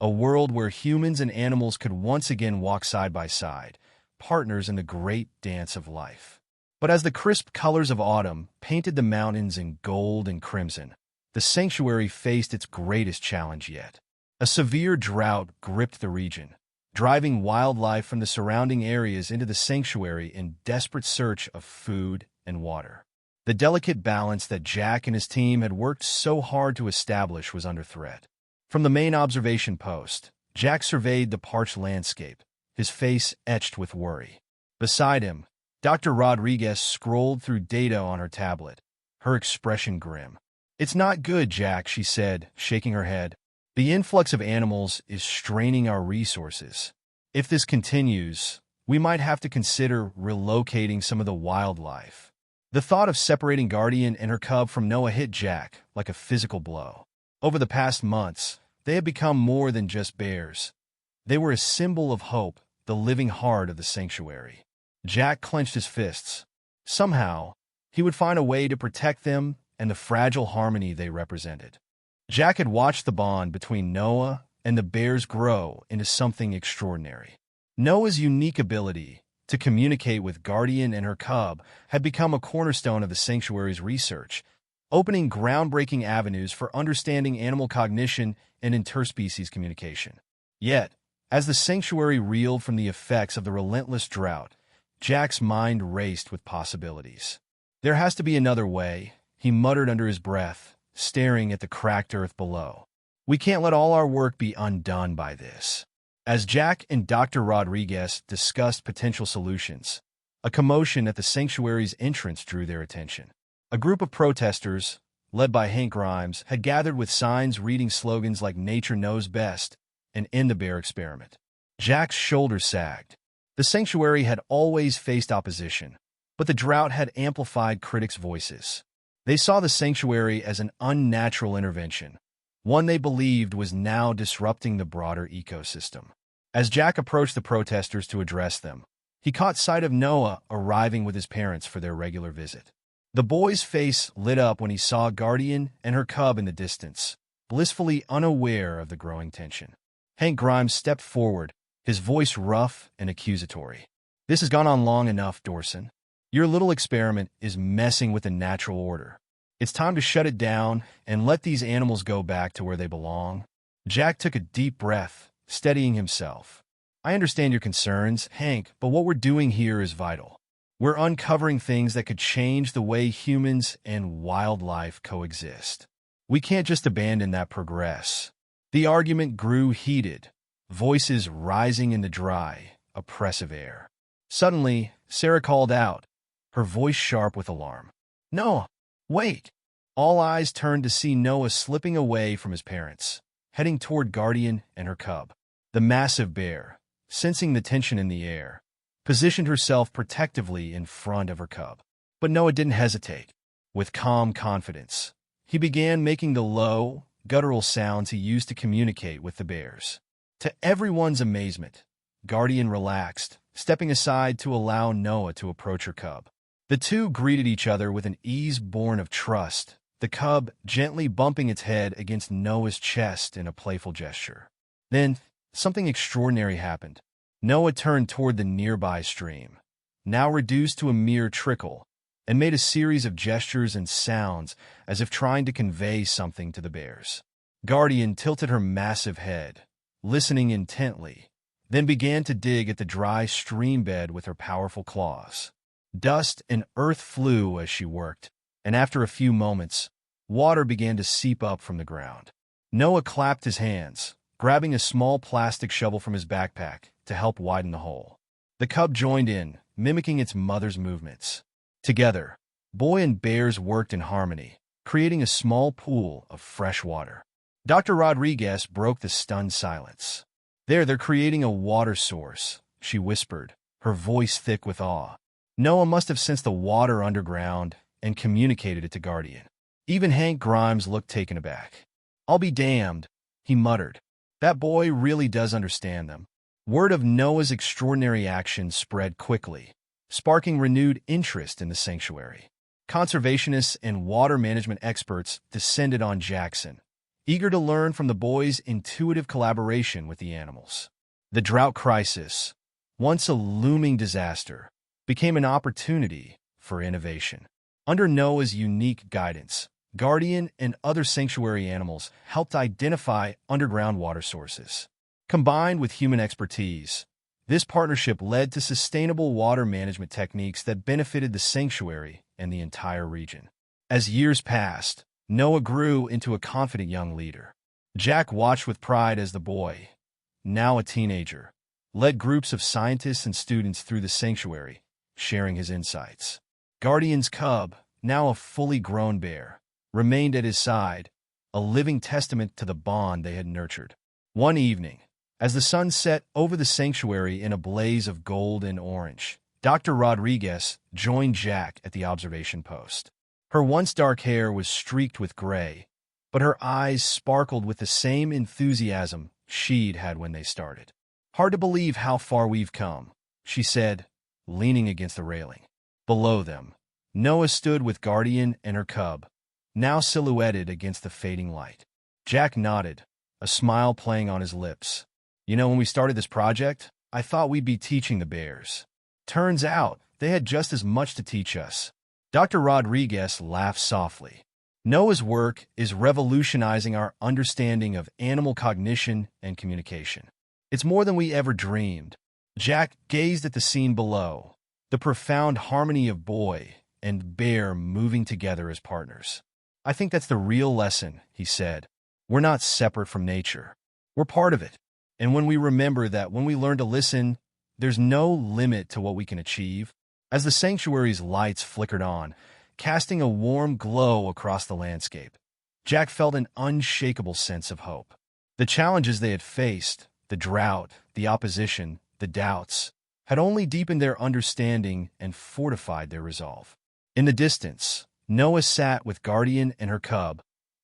A world where humans and animals could once again walk side by side, partners in the great dance of life. But as the crisp colors of autumn painted the mountains in gold and crimson, the sanctuary faced its greatest challenge yet. A severe drought gripped the region, driving wildlife from the surrounding areas into the sanctuary in desperate search of food and water. The delicate balance that Jack and his team had worked so hard to establish was under threat. From the main observation post, Jack surveyed the parched landscape, his face etched with worry. Beside him, Dr. Rodriguez scrolled through data on her tablet, her expression grim. "It's not good, Jack," she said, shaking her head. "The influx of animals is straining our resources. If this continues, we might have to consider relocating some of the wildlife." The thought of separating Guardian and her cub from Noah hit Jack like a physical blow. Over the past months, they had become more than just bears. They were a symbol of hope, the living heart of the sanctuary. Jack clenched his fists. Somehow, he would find a way to protect them and the fragile harmony they represented. Jack had watched the bond between Noah and the bears grow into something extraordinary. Noah's unique ability to communicate with Guardian and her cub had become a cornerstone of the sanctuary's research, opening groundbreaking avenues for understanding animal cognition and interspecies communication. Yet, as the sanctuary reeled from the effects of the relentless drought, Jack's mind raced with possibilities. "There has to be another way," he muttered under his breath, staring at the cracked earth below. We can't let all our work be undone by this. As Jack and Dr. Rodriguez discussed potential solutions, a commotion at the sanctuary's entrance drew their attention. A group of protesters, led by Hank Grimes, had gathered with signs reading slogans like "Nature Knows Best" and "End the Bear Experiment." Jack's shoulders sagged. The sanctuary had always faced opposition, but the drought had amplified critics' voices. They saw the sanctuary as an unnatural intervention, one they believed was now disrupting the broader ecosystem. As Jack approached the protesters to address them, he caught sight of Noah arriving with his parents for their regular visit. The boy's face lit up when he saw Guardian and her cub in the distance, blissfully unaware of the growing tension. Hank Grimes stepped forward, his voice rough and accusatory. "This has gone on long enough, Dorson. Your little experiment is messing with the natural order. It's time to shut it down and let these animals go back to where they belong." Jack took a deep breath, steadying himself. "I understand your concerns, Hank, but what we're doing here is vital. We're uncovering things that could change the way humans and wildlife coexist. We can't just abandon that progress." The argument grew heated, voices rising in the dry, oppressive air. Suddenly, Sarah called out, her voice sharp with alarm. "Noah, wait!" All eyes turned to see Noah slipping away from his parents, heading toward Guardian and her cub. The massive bear, sensing the tension in the air, positioned herself protectively in front of her cub. But Noah didn't hesitate. With calm confidence, he began making the low, guttural sounds he used to communicate with the bears. To everyone's amazement, Guardian relaxed, stepping aside to allow Noah to approach her cub. The two greeted each other with an ease born of trust, the cub gently bumping its head against Noah's chest in a playful gesture. Then, something extraordinary happened. Noah turned toward the nearby stream, now reduced to a mere trickle, and made a series of gestures and sounds as if trying to convey something to the bears. Guardian tilted her massive head, listening intently, then began to dig at the dry stream bed with her powerful claws. Dust and earth flew as she worked, and after a few moments, water began to seep up from the ground. Noah clapped his hands, grabbing a small plastic shovel from his backpack to help widen the hole. The cub joined in, mimicking its mother's movements. Together, boy and bears worked in harmony, creating a small pool of fresh water. Dr. Rodriguez broke the stunned silence. They're creating a water source," she whispered, her voice thick with awe. Noah must have sensed the water underground and communicated it to Guardian. Even Hank Grimes looked taken aback. "I'll be damned," he muttered. "That boy really does understand them." Word of Noah's extraordinary action spread quickly, sparking renewed interest in the sanctuary. Conservationists and water management experts descended on Jackson, eager to learn from the boy's intuitive collaboration with the animals. The drought crisis, once a looming disaster, became an opportunity for innovation. Under Noah's unique guidance, Guardian and other sanctuary animals helped identify underground water sources. Combined with human expertise, this partnership led to sustainable water management techniques that benefited the sanctuary and the entire region. As years passed, Noah grew into a confident young leader. Jack watched with pride as the boy, now a teenager, led groups of scientists and students through the sanctuary, sharing his insights. Guardian's cub, now a fully grown bear, remained at his side, a living testament to the bond they had nurtured. One evening, as the sun set over the sanctuary in a blaze of gold and orange, Dr. Rodriguez joined Jack at the observation post. Her once dark hair was streaked with gray, but her eyes sparkled with the same enthusiasm she'd had when they started. "Hard to believe how far we've come," she said, leaning against the railing. Below them, Noah stood with Guardian and her cub, now silhouetted against the fading light. Jack nodded, a smile playing on his lips. "You know, when we started this project, I thought we'd be teaching the bears. Turns out, they had just as much to teach us." Dr. Rodriguez laughed softly. "Noah's work is revolutionizing our understanding of animal cognition and communication. It's more than we ever dreamed." Jack gazed at the scene below, the profound harmony of boy and bear moving together as partners. "I think that's the real lesson," he said, We're not separate from nature. We're part of it. And when we remember that when we learn to listen, there's no limit to what we can achieve. As the sanctuary's lights flickered on, casting a warm glow across the landscape, Jack felt an unshakable sense of hope. The challenges they had faced, the drought, the opposition, the doubts, had only deepened their understanding and fortified their resolve. In the distance, Noah sat with Guardian and her cub,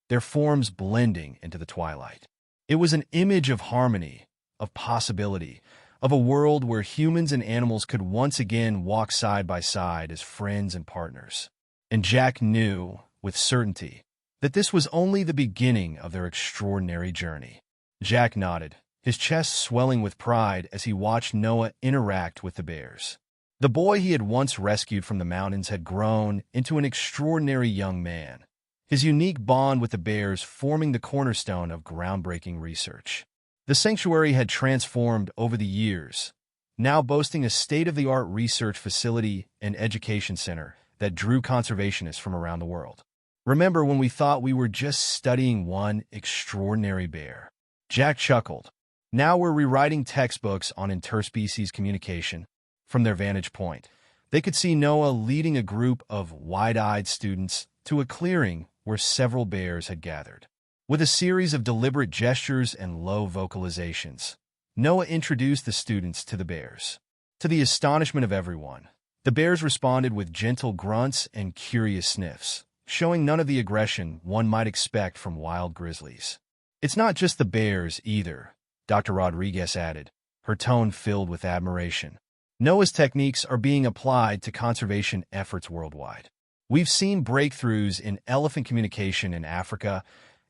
their forms blending into the twilight. It was an image of harmony, of possibility, of a world where humans and animals could once again walk side by side as friends and partners. And Jack knew, with certainty, that this was only the beginning of their extraordinary journey. Jack nodded, his chest swelling with pride as he watched Noah interact with the bears. The boy he had once rescued from the mountains had grown into an extraordinary young man, his unique bond with the bears forming the cornerstone of groundbreaking research. The sanctuary had transformed over the years, now boasting a state-of-the-art research facility and education center that drew conservationists from around the world. Remember when we thought we were just studying one extraordinary bear? Jack chuckled. Now we're rewriting textbooks on interspecies communication. From their vantage point, they could see Noah leading a group of wide-eyed students to a clearing where several bears had gathered. With a series of deliberate gestures and low vocalizations, Noah introduced the students to the bears. To the astonishment of everyone, the bears responded with gentle grunts and curious sniffs, showing none of the aggression one might expect from wild grizzlies. It's not just the bears, either, Dr. Rodriguez added, her tone filled with admiration. Noah's techniques are being applied to conservation efforts worldwide. We've seen breakthroughs in elephant communication in Africa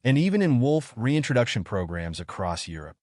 and even in wolf reintroduction programs across Europe.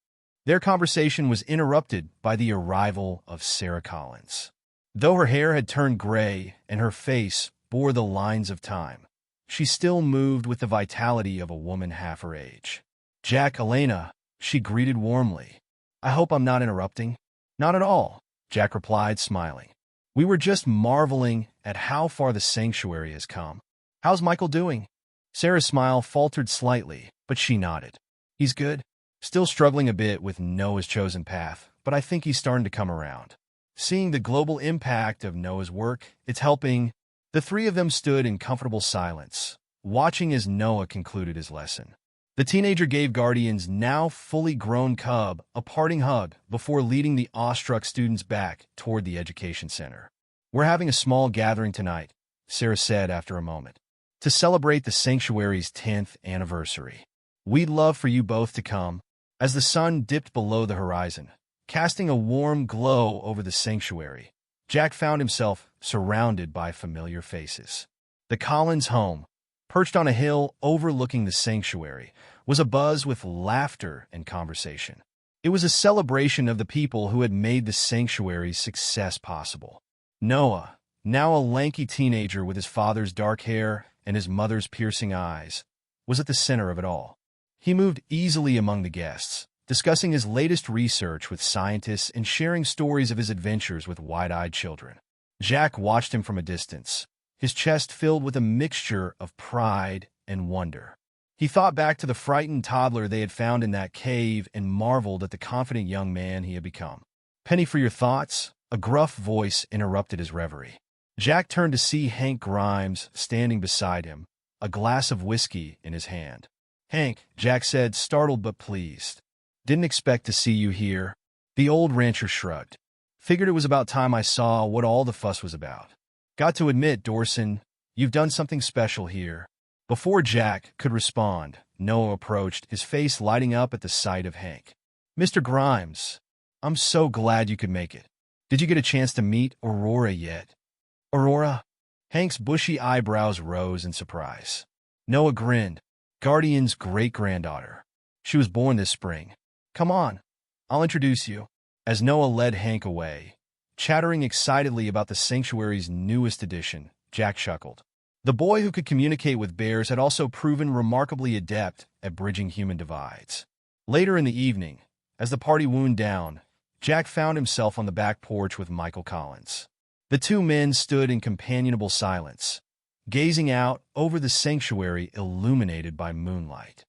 Their conversation was interrupted by the arrival of Sarah Collins. Though her hair had turned gray and her face bore the lines of time, she still moved with the vitality of a woman half her age. Jack, Elena, she greeted warmly. I hope I'm not interrupting. Not at all, Jack replied, smiling. We were just marveling at how far the sanctuary has come. How's Michael doing? Sarah's smile faltered slightly, but she nodded. He's good. Still struggling a bit with Noah's chosen path, but I think he's starting to come around. Seeing the global impact of Noah's work, it's helping. The three of them stood in comfortable silence, watching as Noah concluded his lesson. The teenager gave Guardian's now fully grown cub a parting hug before leading the awestruck students back toward the education center. We're having a small gathering tonight, Sarah said after a moment, to celebrate the sanctuary's 10th anniversary. We'd love for you both to come. As the sun dipped below the horizon, casting a warm glow over the sanctuary, Jack found himself surrounded by familiar faces. The Collins home, perched on a hill overlooking the sanctuary, was abuzz with laughter and conversation. It was a celebration of the people who had made the sanctuary's success possible. Noah, now a lanky teenager with his father's dark hair and his mother's piercing eyes, was at the center of it all. He moved easily among the guests, discussing his latest research with scientists and sharing stories of his adventures with wide-eyed children. Jack watched him from a distance, his chest filled with a mixture of pride and wonder. He thought back to the frightened toddler they had found in that cave and marveled at the confident young man he had become. Penny for your thoughts? A gruff voice interrupted his reverie. Jack turned to see Hank Grimes standing beside him, a glass of whiskey in his hand. Hank, Jack said, startled but pleased. Didn't expect to see you here. The old rancher shrugged. Figured it was about time I saw what all the fuss was about. Got to admit, Dorson, you've done something special here. Before Jack could respond, Noah approached, his face lighting up at the sight of Hank. Mr. Grimes, I'm so glad you could make it. Did you get a chance to meet Aurora yet? Aurora? Hank's bushy eyebrows rose in surprise. Noah grinned. Guardian's great-granddaughter. She was born this spring. Come on, I'll introduce you. As Noah led Hank away, chattering excitedly about the sanctuary's newest addition, Jack chuckled. The boy who could communicate with bears had also proven remarkably adept at bridging human divides. Later in the evening, as the party wound down, Jack found himself on the back porch with Michael Collins. The two men stood in companionable silence, gazing out over the sanctuary illuminated by moonlight.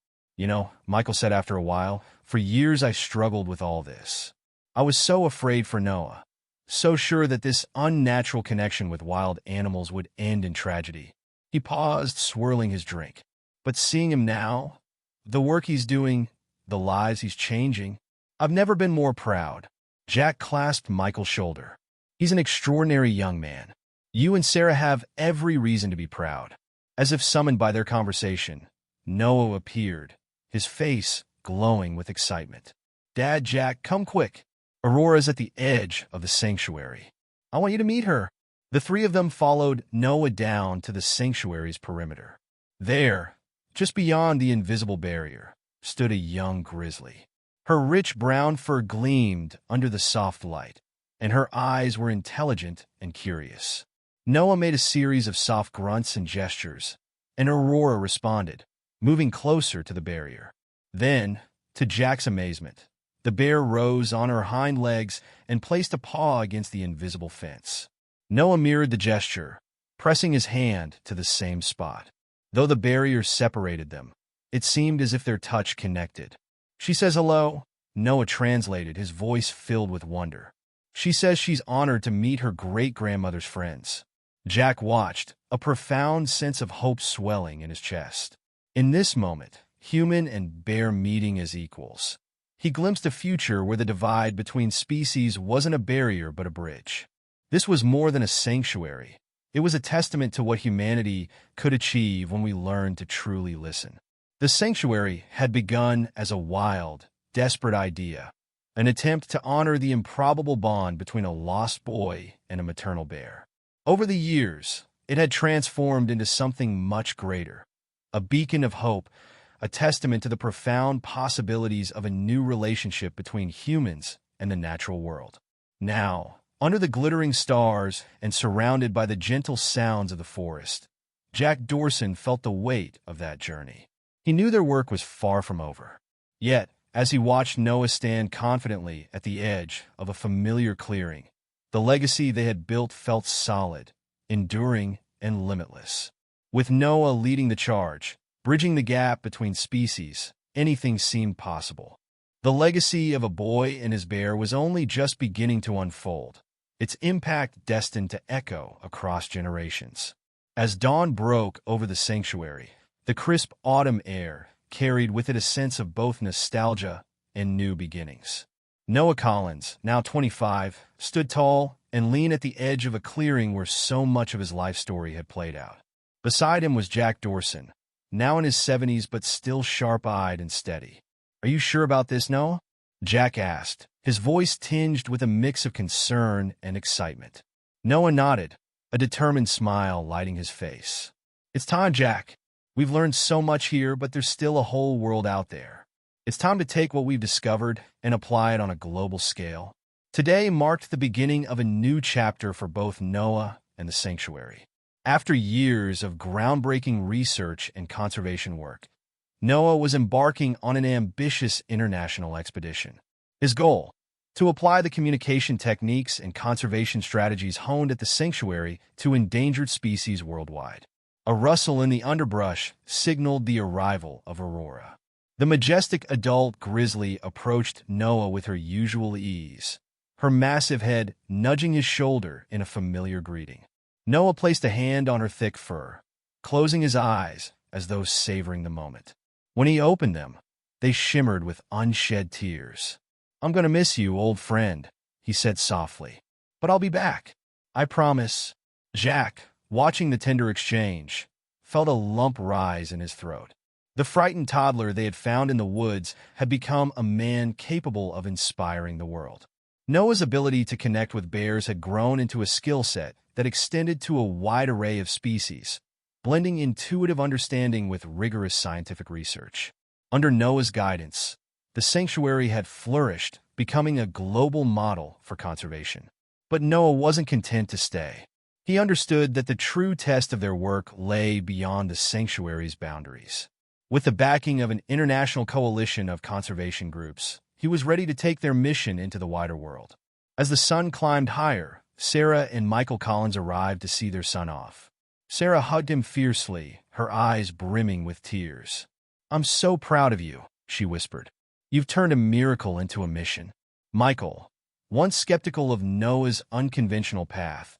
Michael said after a while, for years I struggled with all this. I was so afraid for Noah, so sure that this unnatural connection with wild animals would end in tragedy. He paused, swirling his drink. But seeing him now, the work he's doing, the lives he's changing, I've never been more proud. Jack clasped Michael's shoulder. He's an extraordinary young man. You and Sarah have every reason to be proud. As if summoned by their conversation, Noah appeared, his face glowing with excitement. Dad, Jack, come quick. Aurora's at the edge of the sanctuary. I want you to meet her. The three of them followed Noah down to the sanctuary's perimeter. There, just beyond the invisible barrier, stood a young grizzly. Her rich brown fur gleamed under the soft light, and her eyes were intelligent and curious. Noah made a series of soft grunts and gestures, and Aurora responded, moving closer to the barrier. Then, to Jack's amazement, the bear rose on her hind legs and placed a paw against the invisible fence. Noah mirrored the gesture, pressing his hand to the same spot. Though the barrier separated them, it seemed as if their touch connected. She says hello, Noah translated, his voice filled with wonder. She says she's honored to meet her great-grandmother's friends. Jack watched, a profound sense of hope swelling in his chest. In this moment, human and bear meeting as equals. He glimpsed a future where the divide between species wasn't a barrier but a bridge. This was more than a sanctuary. It was a testament to what humanity could achieve when we learned to truly listen. The sanctuary had begun as a wild, desperate idea, an attempt to honor the improbable bond between a lost boy and a maternal bear. Over the years, it had transformed into something much greater, a beacon of hope, a testament to the profound possibilities of a new relationship between humans and the natural world. Now, under the glittering stars and surrounded by the gentle sounds of the forest, Jack Dorson felt the weight of that journey. He knew their work was far from over. Yet, as he watched Noah stand confidently at the edge of a familiar clearing, the legacy they had built felt solid, enduring, and limitless. With Noah leading the charge, bridging the gap between species, anything seemed possible. The legacy of a boy and his bear was only just beginning to unfold, its impact destined to echo across generations. As dawn broke over the sanctuary, the crisp autumn air carried with it a sense of both nostalgia and new beginnings. Noah Collins, now 25, stood tall and lean at the edge of a clearing where so much of his life story had played out. Beside him was Jack Dorson, now in his 70s but still sharp-eyed and steady. "Are you sure about this, Noah?" Jack asked, his voice tinged with a mix of concern and excitement. Noah nodded, a determined smile lighting his face. "It's time, Jack. We've learned so much here, but there's still a whole world out there. It's time to take what we've discovered and apply it on a global scale." Today marked the beginning of a new chapter for both Noah and the sanctuary. After years of groundbreaking research and conservation work, Noah was embarking on an ambitious international expedition. His goal: to apply the communication techniques and conservation strategies honed at the sanctuary to endangered species worldwide. A rustle in the underbrush signaled the arrival of Aurora. The majestic adult grizzly approached Noah with her usual ease, her massive head nudging his shoulder in a familiar greeting. Noah placed a hand on her thick fur, closing his eyes as though savoring the moment. When he opened them, they shimmered with unshed tears. "I'm going to miss you, old friend," he said softly. "But I'll be back. I promise." Jack, watching the tender exchange, felt a lump rise in his throat. The frightened toddler they had found in the woods had become a man capable of inspiring the world. Noah's ability to connect with bears had grown into a skill set that extended to a wide array of species, blending intuitive understanding with rigorous scientific research. Under Noah's guidance, the sanctuary had flourished, becoming a global model for conservation. But Noah wasn't content to stay. He understood that the true test of their work lay beyond the sanctuary's boundaries. With the backing of an international coalition of conservation groups, he was ready to take their mission into the wider world. As the sun climbed higher, Sarah and Michael Collins arrived to see their son off. Sarah hugged him fiercely, her eyes brimming with tears. I'm so proud of you, she whispered. You've turned a miracle into a mission. Michael, once skeptical of Noah's unconventional path,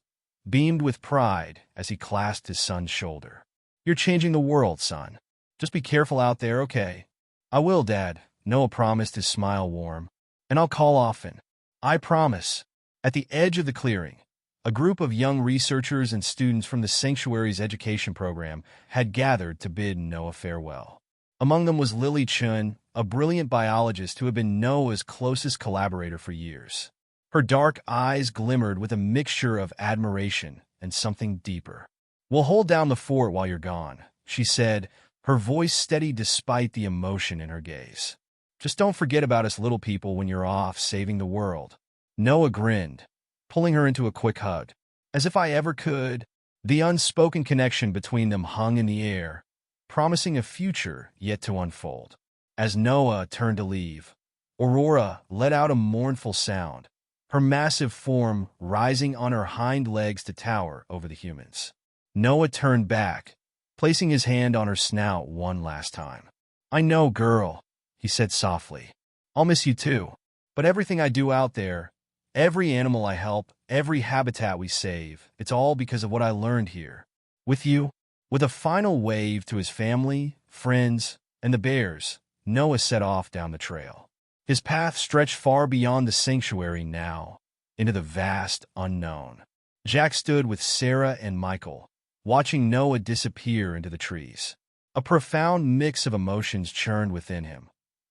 beamed with pride as he clasped his son's shoulder. You're changing the world, son. Just be careful out there, okay? I will, Dad, Noah promised, his smile warm. And I'll call often. I promise. At the edge of the clearing, a group of young researchers and students from the Sanctuary's education program had gathered to bid Noah farewell. Among them was Lily Chun, a brilliant biologist who had been Noah's closest collaborator for years. Her dark eyes glimmered with a mixture of admiration and something deeper. We'll hold down the fort while you're gone, she said, her voice steady despite the emotion in her gaze. Just don't forget about us little people when you're off saving the world. Noah grinned, pulling her into a quick hug. As if I ever could. The unspoken connection between them hung in the air, promising a future yet to unfold. As Noah turned to leave, Aurora let out a mournful sound, her massive form rising on her hind legs to tower over the humans. Noah turned back, placing his hand on her snout one last time. I know, girl, he said softly. I'll miss you too. But everything I do out there, every animal I help, every habitat we save, it's all because of what I learned here. With you, with a final wave to his family, friends, and the bears, Noah set off down the trail. His path stretched far beyond the sanctuary now, into the vast unknown. Jack stood with Sarah and Michael, watching Noah disappear into the trees. A profound mix of emotions churned within him.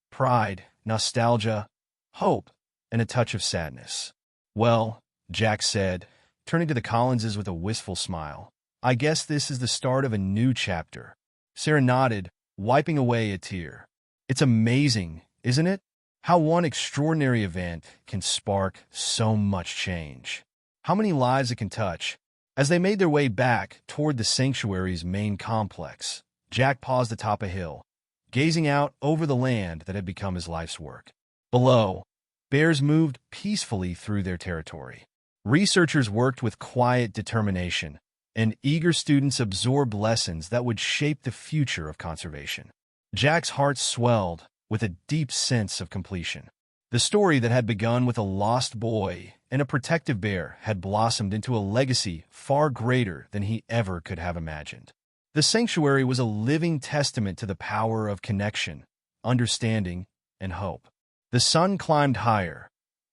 Pride, nostalgia, hope, and a touch of sadness. Well, Jack said, turning to the Collinses with a wistful smile, I guess this is the start of a new chapter. Sarah nodded, wiping away a tear. It's amazing, isn't it? How one extraordinary event can spark so much change. How many lives it can touch. As they made their way back toward the sanctuary's main complex, Jack paused atop a hill, gazing out over the land that had become his life's work. Below, bears moved peacefully through their territory. Researchers worked with quiet determination, and eager students absorbed lessons that would shape the future of conservation. Jack's heart swelled with a deep sense of completion. The story that had begun with a lost boy and a protective bear had blossomed into a legacy far greater than he ever could have imagined. The sanctuary was a living testament to the power of connection, understanding, and hope. The sun climbed higher,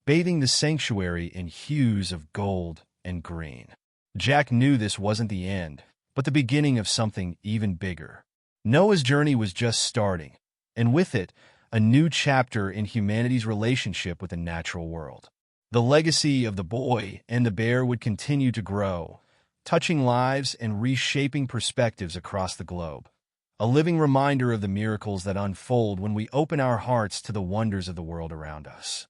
bathing the sanctuary in hues of gold and green. Jack knew this wasn't the end, but the beginning of something even bigger. Noah's journey was just starting, and with it, a new chapter in humanity's relationship with the natural world. The legacy of the boy and the bear would continue to grow, touching lives and reshaping perspectives across the globe. A living reminder of the miracles that unfold when we open our hearts to the wonders of the world around us.